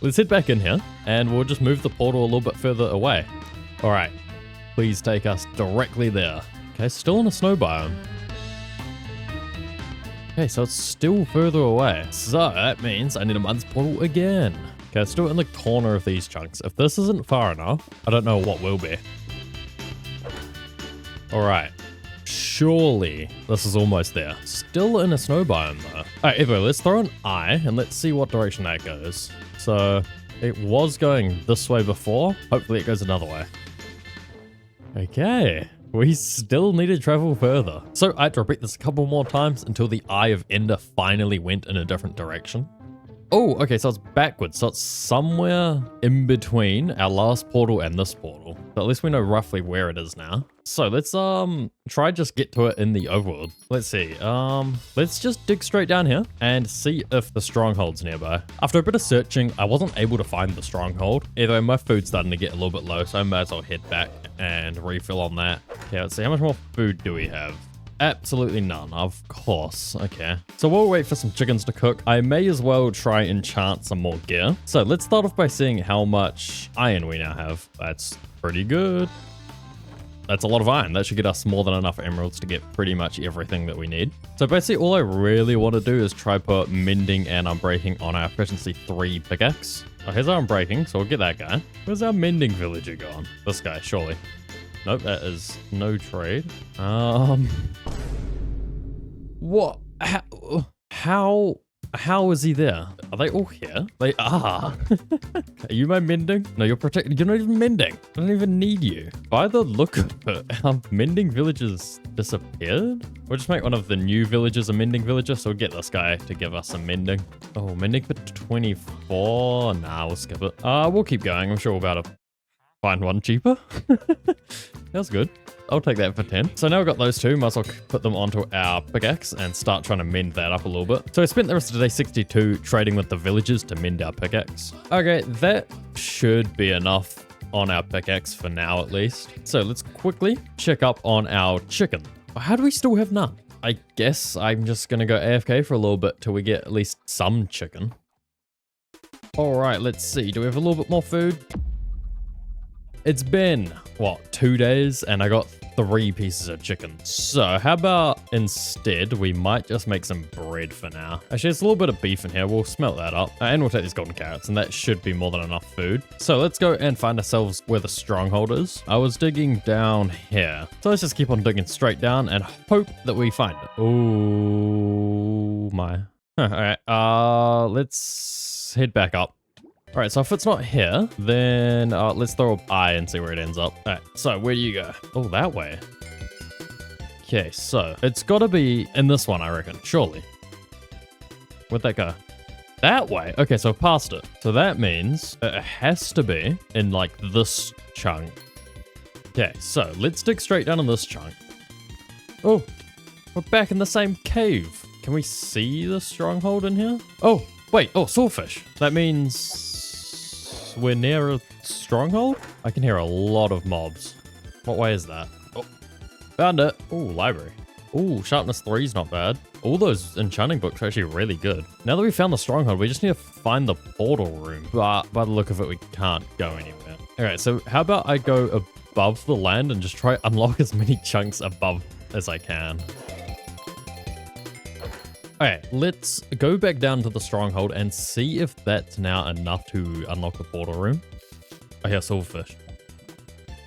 let's head back in here and we'll just move the portal a little bit further away. All right, please take us directly there. Okay, still in a snow biome. Okay, so it's still further away. So that means I need to mine this portal again. Okay, let's do it in the corner of these chunks. If this isn't far enough, I don't know what will be. All right. Surely this is almost there. Still in a snow biome though. All right, anyway, let's throw an eye and let's see what direction that goes. So it was going this way before. Hopefully it goes another way. Okay, we still need to travel further. So I had to repeat this a couple more times until the Eye of Ender finally went in a different direction. Oh, okay, so it's backwards. So it's somewhere in between our last portal and this portal. So at least we know roughly where it is now. So let's try just get to it in the overworld. Let's see. Let's just dig straight down here and see if the stronghold's nearby. After a bit of searching, I wasn't able to find the stronghold. Either way, my food's starting to get a little bit low, so I might as well head back and refill on that. Okay, let's see. How much more food do we have? Absolutely none, of course. Okay, so while we wait for some chickens to cook, I may as well try and enchant some more gear. So let's start off by seeing how much iron we now have. That's pretty good. That's a lot of iron. That should get us more than enough emeralds to get pretty much everything that we need. So basically all I really want to do is try put mending and unbreaking on our efficiency 3 pickaxe. Oh, here's our unbreaking, so we'll get that guy. Where's our mending villager gone? This guy, surely. Nope, that is no trade. What? How is he there? Are they all here? They are. Are you my mending? No, you're protected. You're not even mending. I don't even need you. By the look of it, our mending villagers disappeared? We'll just make one of the new villagers a mending villager, so we'll get this guy to give us some mending. Oh, mending for 24? Nah, we'll skip it. We'll keep going. I'm sure we'll be able to find one cheaper. That's good. I'll take that for 10. So now we've got those two. Might as well put them onto our pickaxe and start trying to mend that up a little bit. So I spent the rest of day 62 trading with the villagers to mend our pickaxe. Okay, that should be enough on our pickaxe for now at least. So let's quickly check up on our chicken. How do we still have none? I guess I'm just going to go AFK for a little bit till we get at least some chicken. All right, let's see. Do we have a little bit more food? It's been, what, 2 days, and I got 3 pieces of chicken. So how about instead we might just make some bread for now. Actually, there's a little bit of beef in here. We'll smelt that up, and we'll take these golden carrots, and that should be more than enough food. So let's go and find ourselves where the stronghold is. I was digging down here. So let's just keep on digging straight down and hope that we find it. Oh my. All right, let's head back up. All right, so if it's not here, then let's throw an eye and see where it ends up. All right, so where do you go? Oh, that way. Okay, so it's got to be in this one, I reckon, surely. Where'd that go? That way? Okay, so past it. So that means it has to be in, like, this chunk. Okay, so let's dig straight down in this chunk. Oh, we're back in the same cave. Can we see the stronghold in here? Oh, wait. Oh, swordfish. That means we're near a stronghold? I can hear a lot of mobs. What way is that? Oh, found it. Oh, library. Oh, sharpness 3 is not bad. All those enchanting books are actually really good. Now that we found the stronghold, we just need to find the portal room. But by the look of it, we can't go anywhere. All right, so how about I go above the land and just try unlock as many chunks above as I can. Okay, let's go back down to the stronghold and see if that's now enough to unlock the portal room. I hear silverfish.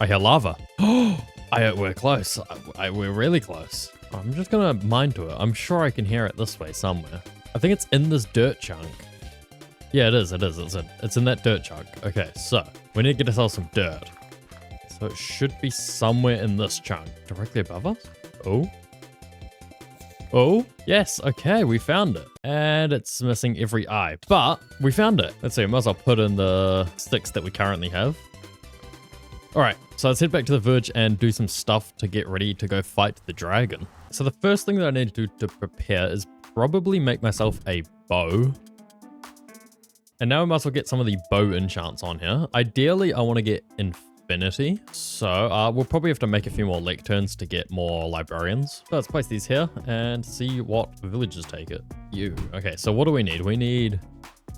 I hear lava. Oh, we're close. We're really close. I'm just gonna mine to it. I'm sure I can hear it this way somewhere. I think it's in this dirt chunk. Yeah, it is. It's in that dirt chunk. Okay, so we need to get ourselves some dirt. So it should be somewhere in this chunk. Directly above us? Oh. Oh, yes. Okay, we found it. And it's missing every eye. But we found it. Let's see, I might as well put in the sticks that we currently have. All right, so let's head back to the Verge and do some stuff to get ready to go fight the dragon. So the first thing that I need to do to prepare is probably make myself a bow. And now we might as well get some of the bow enchants on here. Ideally, I want to get infinity. So we'll probably have to make a few more lecterns to get more librarians. So let's place these here and see what villages take it. Okay, so what do we need? We need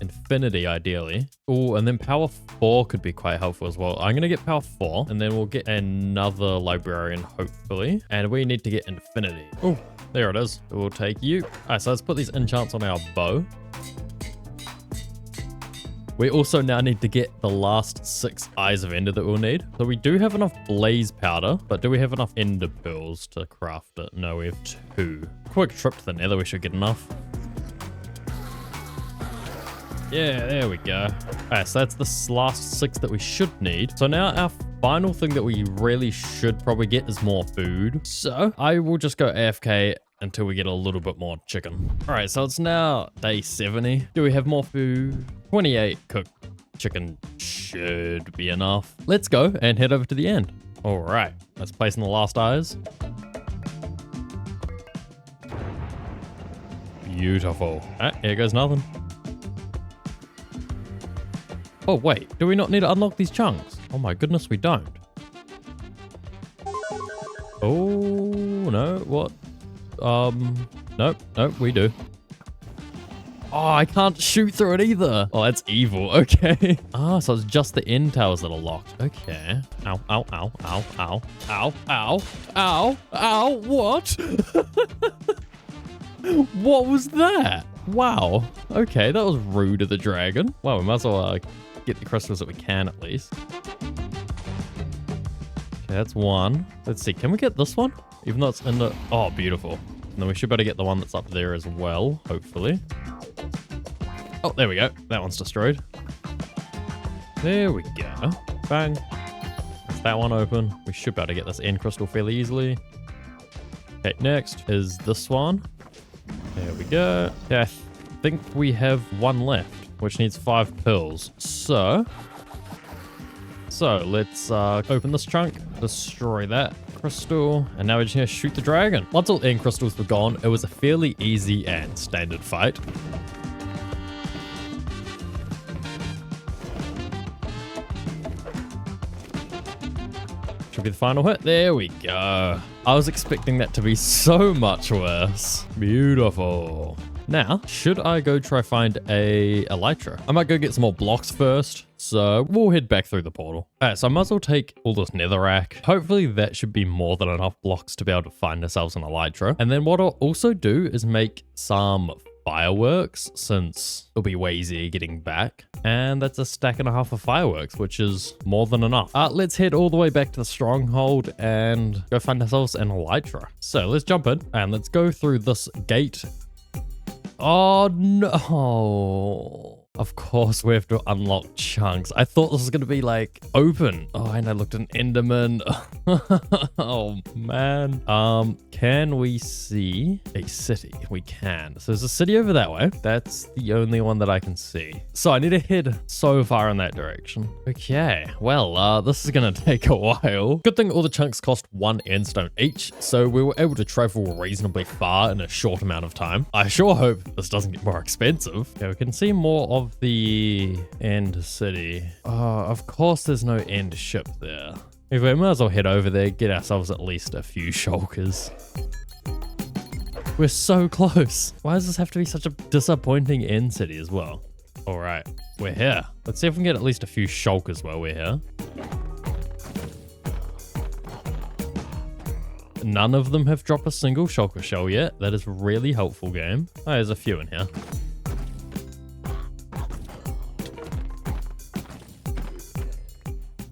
infinity, ideally. Oh, and then power 4 could be quite helpful as well. I'm going to get power 4, and then we'll get another librarian, hopefully. And we need to get infinity. Oh, there it is. We'll take you. All right, so let's put these enchants on our bow. We also now need to get the last 6 eyes of ender that we'll need. So we do have enough blaze powder, but do we have enough ender pearls to craft it? No, we have 2. Quick trip to the nether, we should get enough. Yeah, there we go. Alright, so that's the last 6 that we should need. So now our final thing that we really should probably get is more food. So I will just go AFK until we get a little bit more chicken. Alright, so it's now day 70. Do we have more food? 28 cooked chicken should be enough. Let's go and head over to the end. Alright, let's place in the last eyes. Beautiful. Alright, here goes nothing. Oh, wait, do we not need to unlock these chunks? Oh my goodness, we don't. Oh, no, what? Nope, we do. Oh, I can't shoot through it either. Oh, that's evil, okay. So it's just the end towers that are locked. Okay. Ow, ow, ow, ow, ow, ow, ow, ow, ow, what? What was that? Wow, okay, that was rude of the dragon. Well, we might as well get the crystals that we can at least. Okay, that's one. Let's see, can we get this one? Even though it's in the... Oh, beautiful. And then we should better get the one that's up there as well, hopefully. Oh, there we go. That one's destroyed. There we go. Bang. That's that one open. We should be able to get this end crystal fairly easily. Okay, next is this one. There we go. Yeah, I think we have one left, which needs 5 pills. So let's open this chunk, destroy that crystal, and now we just need to shoot the dragon. Once all end crystals were gone, it was a fairly easy and standard fight. Should be the final hit. There we go. I was expecting that to be so much worse. Beautiful. Now, should I go try find a elytra? I might go get some more blocks first. So we'll head back through the portal. All right, so I might as well take all this netherrack. Hopefully that should be more than enough blocks to be able to find ourselves an elytra. And then what I'll also do is make some fireworks, since it'll be way easier getting back. And that's a stack and a half of fireworks, which is more than enough. Let's head all the way back to the stronghold and go find ourselves an elytra. So let's jump in and let's go through this gate. Oh no. Of course we have to unlock chunks. I thought this was going to be like open. Oh, and I looked at an Enderman. Oh, man. Can we see a city? We can. So there's a city over that way. That's the only one that I can see. So I need to head so far in that direction. Okay. Well, this is going to take a while. Good thing all the chunks cost 1 endstone each. So we were able to travel reasonably far in a short amount of time. I sure hope this doesn't get more expensive. Okay, we can see more of the end city. Oh, of course there's no end ship there. If we might as well head over there, get ourselves at least a few shulkers. We're so close. Why does this have to be such a disappointing end city as well? All right, we're here. Let's see if we can get at least a few shulkers while we're here. None of them have dropped a single shulker shell yet. That is really helpful, game. Oh, there's a few in here.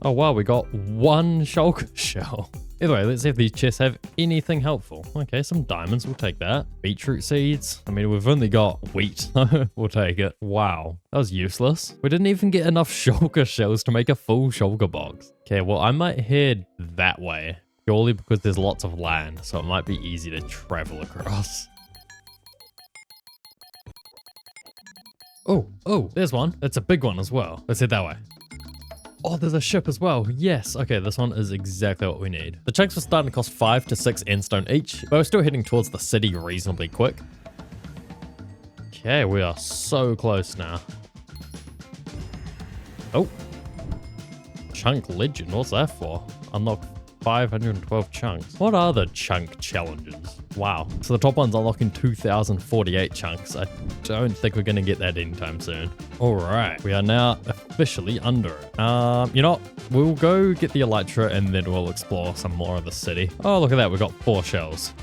Oh wow, we got 1 shulker shell. Either way, let's see if these chests have anything helpful. Okay, some diamonds, we'll take that. Beetroot seeds. I mean, we've only got wheat. We'll take it. Wow, that was useless. We didn't even get enough shulker shells to make a full shulker box. Okay, well, I might head that way. Purely because there's lots of land, so it might be easy to travel across. Oh, there's one. It's a big one as well. Let's head that way. Oh, there's a ship as well. Yes. Okay, this one is exactly what we need. The chunks were starting to cost 5 to 6 endstone each, but we're still heading towards the city reasonably quick. Okay, we are so close now. Oh. Chunk Legend. What's that for? Unlock 512 chunks. What are the chunk challenges? Wow. So the top one's unlocking 2,048 chunks. I don't think we're going to get that anytime soon. All right. We are now officially under it. You know what? We'll go get the elytra and then we'll explore some more of the city. Oh, look at that. We've got 4 shells.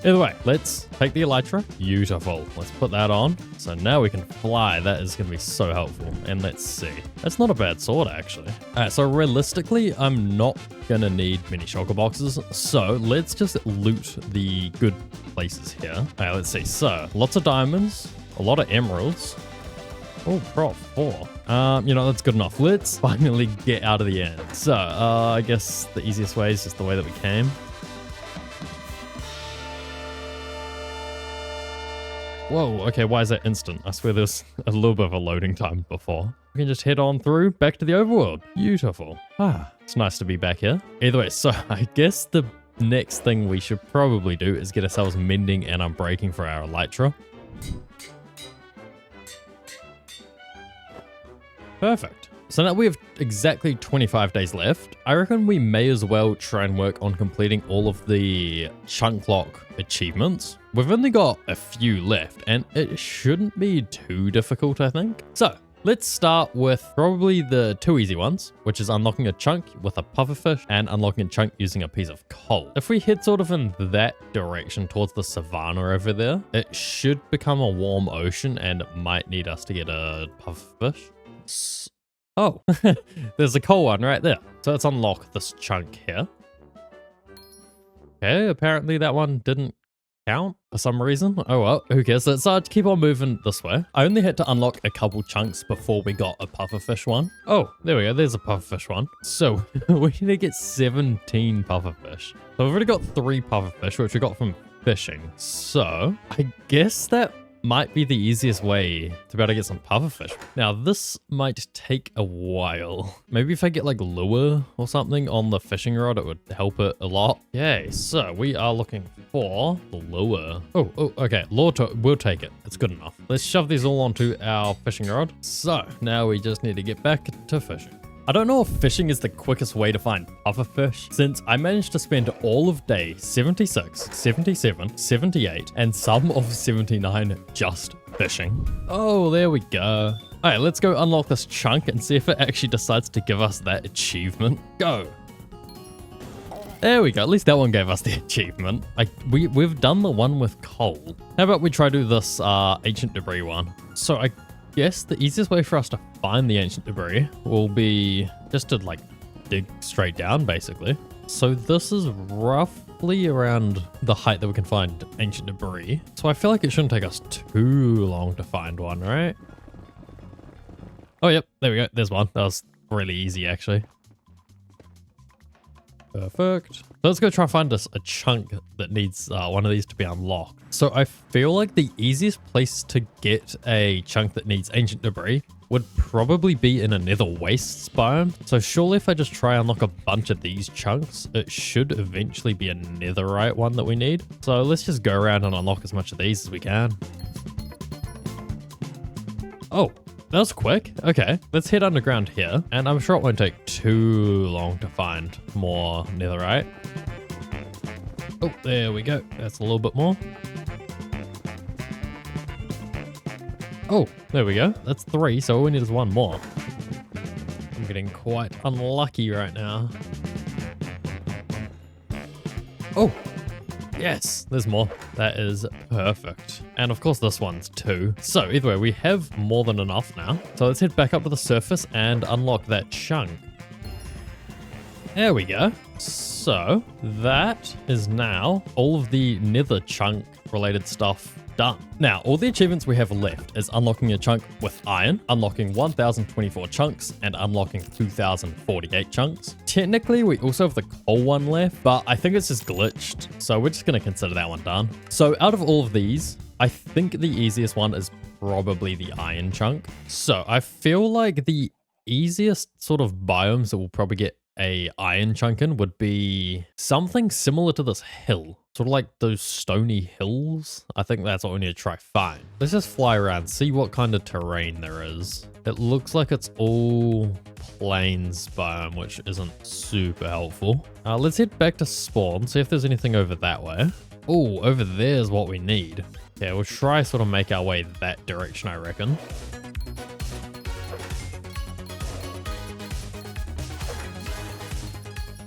Either way, let's take the elytra. Beautiful. Let's put that on. So now we can fly. That is going to be so helpful. And let's see. That's not a bad sword, actually. All right, so realistically, I'm not going to need many shulker boxes. So let's just loot the good places here. All right, let's see. So lots of diamonds, a lot of emeralds. Oh, prop 4. You know, that's good enough. Let's finally get out of the end. So I guess the easiest way is just the way that we came. Whoa, okay, why is that instant? I swear there's a little bit of a loading time before. We can just head on through, back to the overworld. Beautiful. Ah, it's nice to be back here. Either way, so I guess the next thing we should probably do is get ourselves mending and unbreaking for our elytra. Perfect. So now we have exactly 25 days left. I reckon we may as well try and work on completing all of the ChunkLock achievements. We've only got a few left and it shouldn't be too difficult, I think. So let's start with probably the 2 easy ones, which is unlocking a chunk with a pufferfish and unlocking a chunk using a piece of coal. If we head sort of in that direction towards the savannah over there, it should become a warm ocean and it might need us to get a pufferfish. Oh, there's a coal one right there. So let's unlock this chunk here. Okay, apparently that one didn't count for some reason. Oh well, who cares? Let's keep on moving this way. I only had to unlock a couple chunks before we got a pufferfish one. Oh, there we go. There's a pufferfish one. So we need to get 17 pufferfish. So we've already got 3 pufferfish, which we got from fishing. So I guess that might be the easiest way to be able to get some pufferfish. Now, this might take a while. Maybe if I get like lure or something on the fishing rod, it would help it a lot. Okay, so we are looking for the lure. Oh, okay. We'll take it. It's good enough. Let's shove these all onto our fishing rod. So now we just need to get back to fishing. I don't know if fishing is the quickest way to find pufferfish, since I managed to spend all of day 76, 77, 78, and some of 79 just fishing. Oh, there we go. All right, let's go unlock this chunk and see if it actually decides to give us that achievement. Go. There we go. At least that one gave us the achievement. We've done the one with coal. How about we try to do this ancient debris one? So I guess the easiest way for us to find the ancient debris will be just to like dig straight down, basically. So this is roughly around the height that we can find ancient debris. So I feel like it shouldn't take us too long to find one, right? Oh, yep. There we go. There's one. That was really easy, actually. Perfect. So let's go try and find us a chunk that needs one of these to be unlocked. So I feel like the easiest place to get a chunk that needs ancient debris would probably be in a nether wastes biome. So surely if I just try and unlock a bunch of these chunks, it should eventually be a netherite one that we need. So let's just go around and unlock as much of these as we can. Oh, that was quick. Okay, let's head underground here. And I'm sure it won't take too long to find more netherite. Oh, there we go. That's a little bit more. Oh, there we go. That's 3, so all we need is 1 more. I'm getting quite unlucky right now. Oh, yes, there's more. That is perfect. And of course this one's 2. So either way, we have more than enough now. So let's head back up to the surface and unlock that chunk. There we go. So that is now all of the nether chunk related stuff done. Now, all the achievements we have left is unlocking a chunk with iron, unlocking 1024 chunks, and unlocking 2048 chunks. Technically, we also have the coal one left, but I think it's just glitched, so we're just going to consider that one done. So out of all of these, I think the easiest one is probably the iron chunk. So I feel like the easiest sort of biomes that we'll probably get a iron chunk in would be something similar to this hill. Sort of like those stony hills. I think that's what we need to try find. Let's just fly around, see what kind of terrain there is. It looks like it's all plains biome, which isn't super helpful. Let's head back to spawn, see if there's anything over that way. Oh, over there is what we need. Yeah, we'll try sort of make our way that direction, I reckon.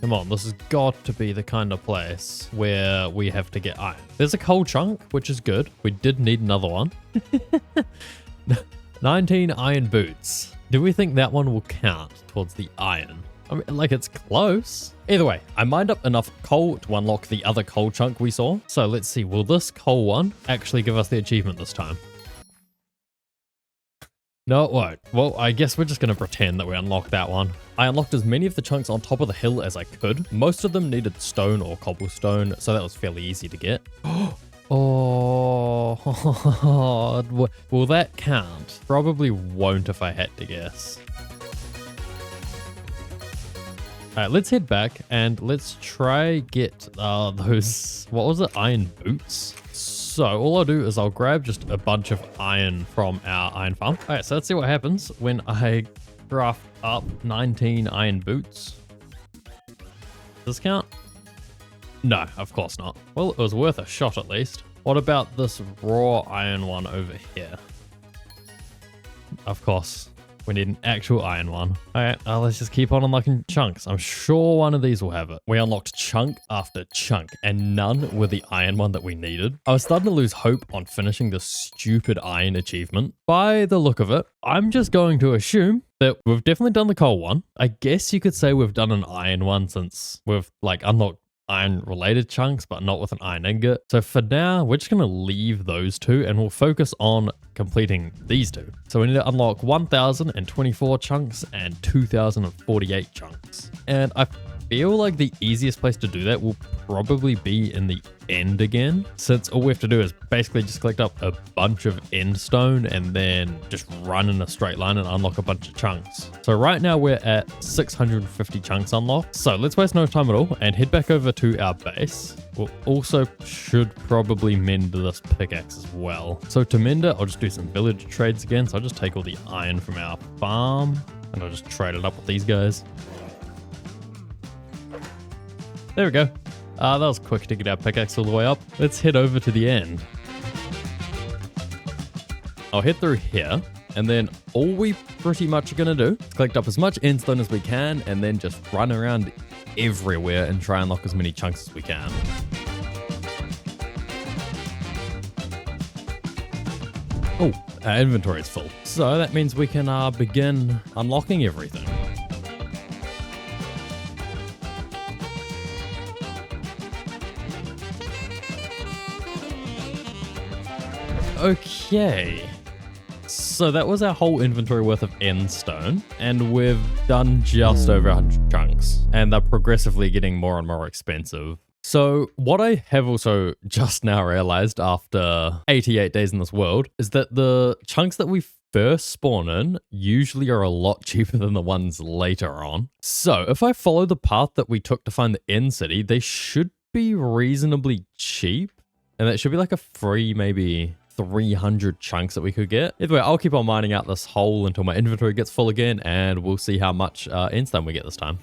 Come on, this has got to be the kind of place where we have to get iron. There's a coal chunk, which is good. We did need another one. 19 iron boots. Do we think that one will count towards the iron? I mean, like, it's close. Either way, I mined up enough coal to unlock the other coal chunk we saw. So let's see, will this coal one actually give us the achievement this time? No, it won't. Well, I guess we're just going to pretend that we unlocked that one. I unlocked as many of the chunks on top of the hill as I could. Most of them needed stone or cobblestone, so that was fairly easy to get. Oh, will that count? Probably won't if I had to guess. Alright, let's head back and let's try get those, what was it, iron boots? So all I'll do is I'll grab just a bunch of iron from our iron farm. Alright, so let's see what happens when I craft up 19 iron boots. Does this count? No, of course not. Well, it was worth a shot at least. What about this raw iron one over here? Of course, we need an actual iron one. Alright, let's just keep on unlocking chunks. I'm sure one of these will have it. We unlocked chunk after chunk, and none were the iron one that we needed. I was starting to lose hope on finishing this stupid iron achievement. By the look of it, I'm just going to assume that we've definitely done the coal one. I guess you could say we've done an iron one since we've like unlocked iron related chunks, but not with an iron ingot. So for now, we're just going to leave those two and we'll focus on completing these two. So we need to unlock 1024 chunks and 2048 chunks. And I feel like the easiest place to do that will probably be in the end again, since all we have to do is basically just collect up a bunch of end stone and then just run in a straight line and unlock a bunch of chunks. So right now we're at 650 chunks unlocked. So let's waste no time at all and head back over to our base. We'll also should probably mend this pickaxe as well. So to mend it, I'll just do some village trades again. So I'll just take all the iron from our farm and I'll just trade it up with these guys. There we go. That was quick to get our pickaxe all the way up. Let's head over to the end. I'll head through here, and then all we pretty much are going to do is collect up as much endstone as we can, and then just run around everywhere and try and unlock as many chunks as we can. Oh, our inventory is full. So that means we can begin unlocking everything. Okay, so so that was our whole inventory worth of end stone, and we've done just over 100 chunks, and they're progressively getting more and more expensive. So what I have also just now realized after 88 days in this world is that the chunks that we first spawn in usually are a lot cheaper than the ones later on. So if I follow the path that we took to find the end city, they should be reasonably cheap, and that should be like a free maybe 300 chunks that we could get. Either way, I'll keep on mining out this hole until my inventory gets full again, and we'll see how much end stone we get this time.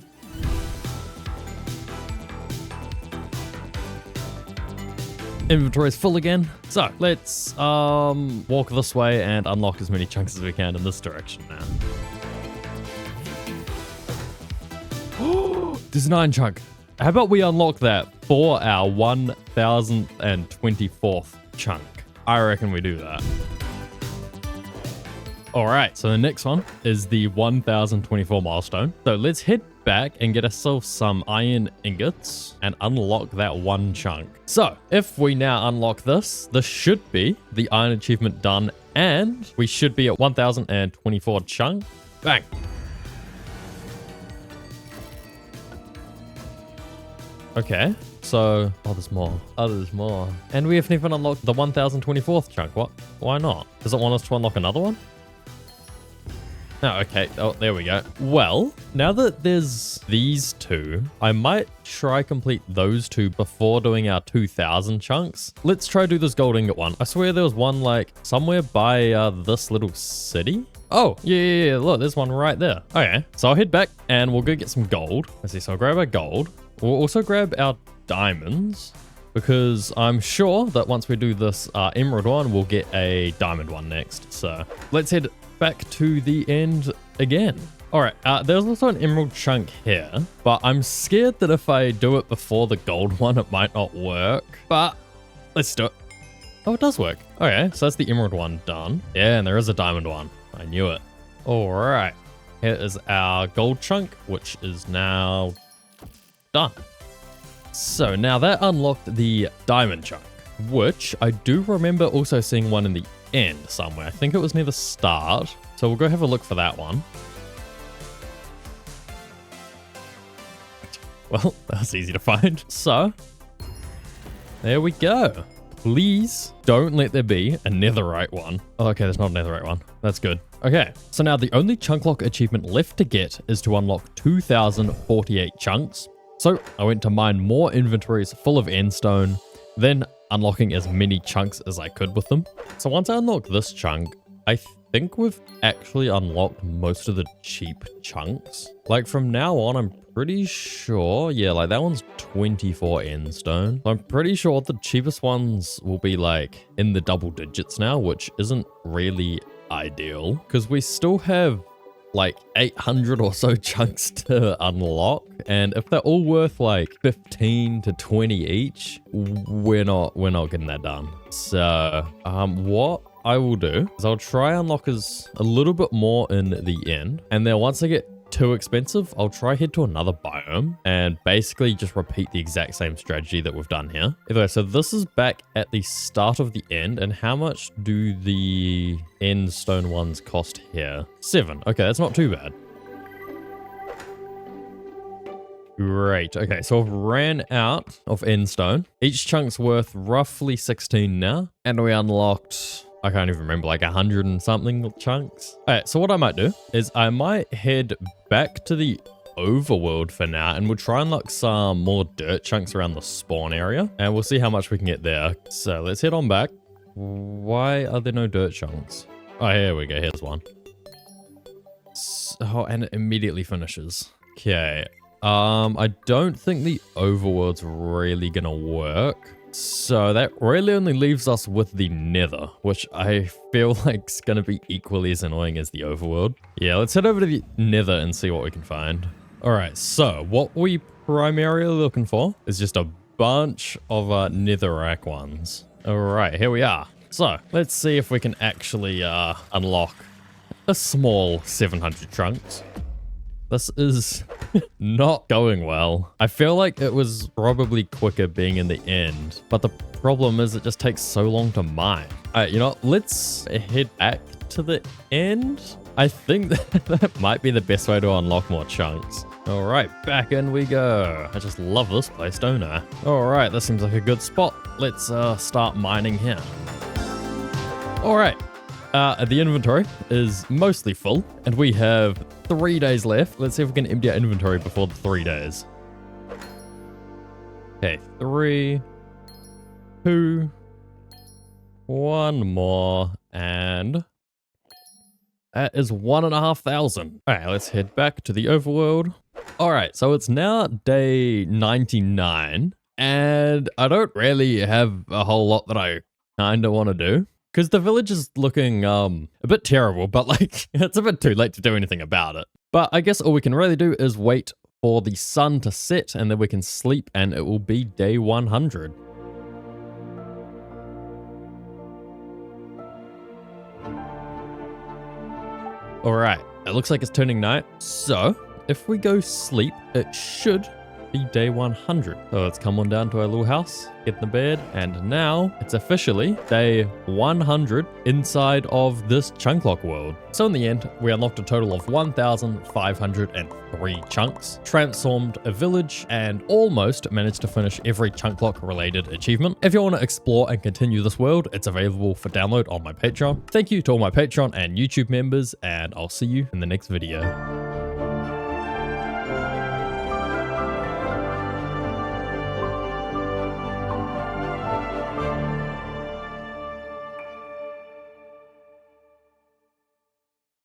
Inventory is full again. So let's walk this way and unlock as many chunks as we can in this direction now. There's 9 chunk. How about we unlock that for our 1024th chunk? I reckon we do that. All right, so the next one is the 1024 milestone. So let's head back and get ourselves some iron ingots and unlock that 1 chunk. So if we now unlock this, this should be the iron achievement done, and we should be at 1024 chunk. Bang. Okay, so, oh, there's more. Oh, there's more. And we haven't even unlocked the 1024th chunk. What? Why not? Does it want us to unlock another one? Oh, okay. Oh, there we go. Well, now that there's these 2, I might try complete those 2 before doing our 2000 chunks. Let's try do this gold ingot one. I swear there was one like somewhere by this little city. Oh, yeah. Look, there's one right there. Okay, so I'll head back and we'll go get some gold. Let's see. So I'll grab our gold. We'll also grab our diamonds, because I'm sure that once we do this emerald one, we'll get a diamond one next. So let's head back to the end again. All right, there's also an emerald chunk here, but I'm scared that if I do it before the gold one, it might not work, but let's do it. Oh, it does work. Okay, so that's the emerald one done. Yeah, and there is a diamond one. I knew it. All right, here is our gold chunk, which is now done. So now that unlocked the diamond chunk, which I do remember also seeing one in the end somewhere. I think it was near the start. So we'll go have a look for that one. Well, that was easy to find. So there we go. Please don't let there be a netherite one. Oh, okay, there's not a netherite one. That's good. Okay, so now the only ChunkLock achievement left to get is to unlock 2048 chunks. So I went to mine more inventories full of end stone, then unlocking as many chunks as I could with them. So once I unlock this chunk, I think we've actually unlocked most of the cheap chunks. Like from now on, I'm pretty sure, yeah, like that one's 24 end stone. So I'm pretty sure the cheapest ones will be like in the double digits now, which isn't really ideal because we still have like 800 or so chunks to unlock, and if they're all worth like 15 to 20 each, we're not getting that done. So what I will do is I'll try unlock as a little bit more in the end, and then once I get too expensive, I'll try head to another biome and basically just repeat the exact same strategy that we've done here. Anyway, so this is back at the start of the end, and how much do the end stone ones cost here? 7. Okay, that's not too bad. Great. Okay, so I've ran out of end stone. Each chunk's worth roughly 16 now, and we unlocked, I can't even remember, like 100 and something chunks. All right, so what I might do is I might head back to the overworld for now, and we'll try and unlock some more dirt chunks around the spawn area, and we'll see how much we can get there. So let's head on back. Why are there no dirt chunks? Oh, here we go. Here's one. Oh, and it immediately finishes. Okay. I don't think the overworld's really gonna work. So that really only leaves us with the nether, which I feel like is going to be equally as annoying as the overworld. Yeah, let's head over to the nether and see what we can find. All right, so what we primarily looking for is just a bunch of netherrack ones. All right, here we are. So let's see if we can actually unlock a small 700 chunks. This is not going well. I feel like it was probably quicker being in the end, but the problem is it just takes so long to mine. All right, you know, let's head back to the end. I think that might be the best way to unlock more chunks. All right, back in we go. I just love this place, don't I? All right, this seems like a good spot. Let's start mining here. All right, the inventory is mostly full, and we have 3 days left. Let's see if we can empty our inventory before the 3 days. Okay, 3, 2, 1 more, and that is 1,500. All right, let's head back to the overworld. All right, so it's now day 99, and I don't really have a whole lot that I kind of want to do, because the village is looking a bit terrible, but like it's a bit too late to do anything about it. But I guess all we can really do is wait for the sun to set, and then we can sleep, and it will be day 100. All right, it looks like it's turning night, so if we go sleep, it should be day 100. So let's come on down to our little house, get in the bed, and now it's officially day 100 inside of this ChunkLock world. So in the end, we unlocked a total of 1,503 chunks, transformed a village, and almost managed to finish every ChunkLock related achievement. If you want to explore and continue this world, it's available for download on my Patreon. Thank you to all my Patreon and YouTube members, and I'll see you in the next video.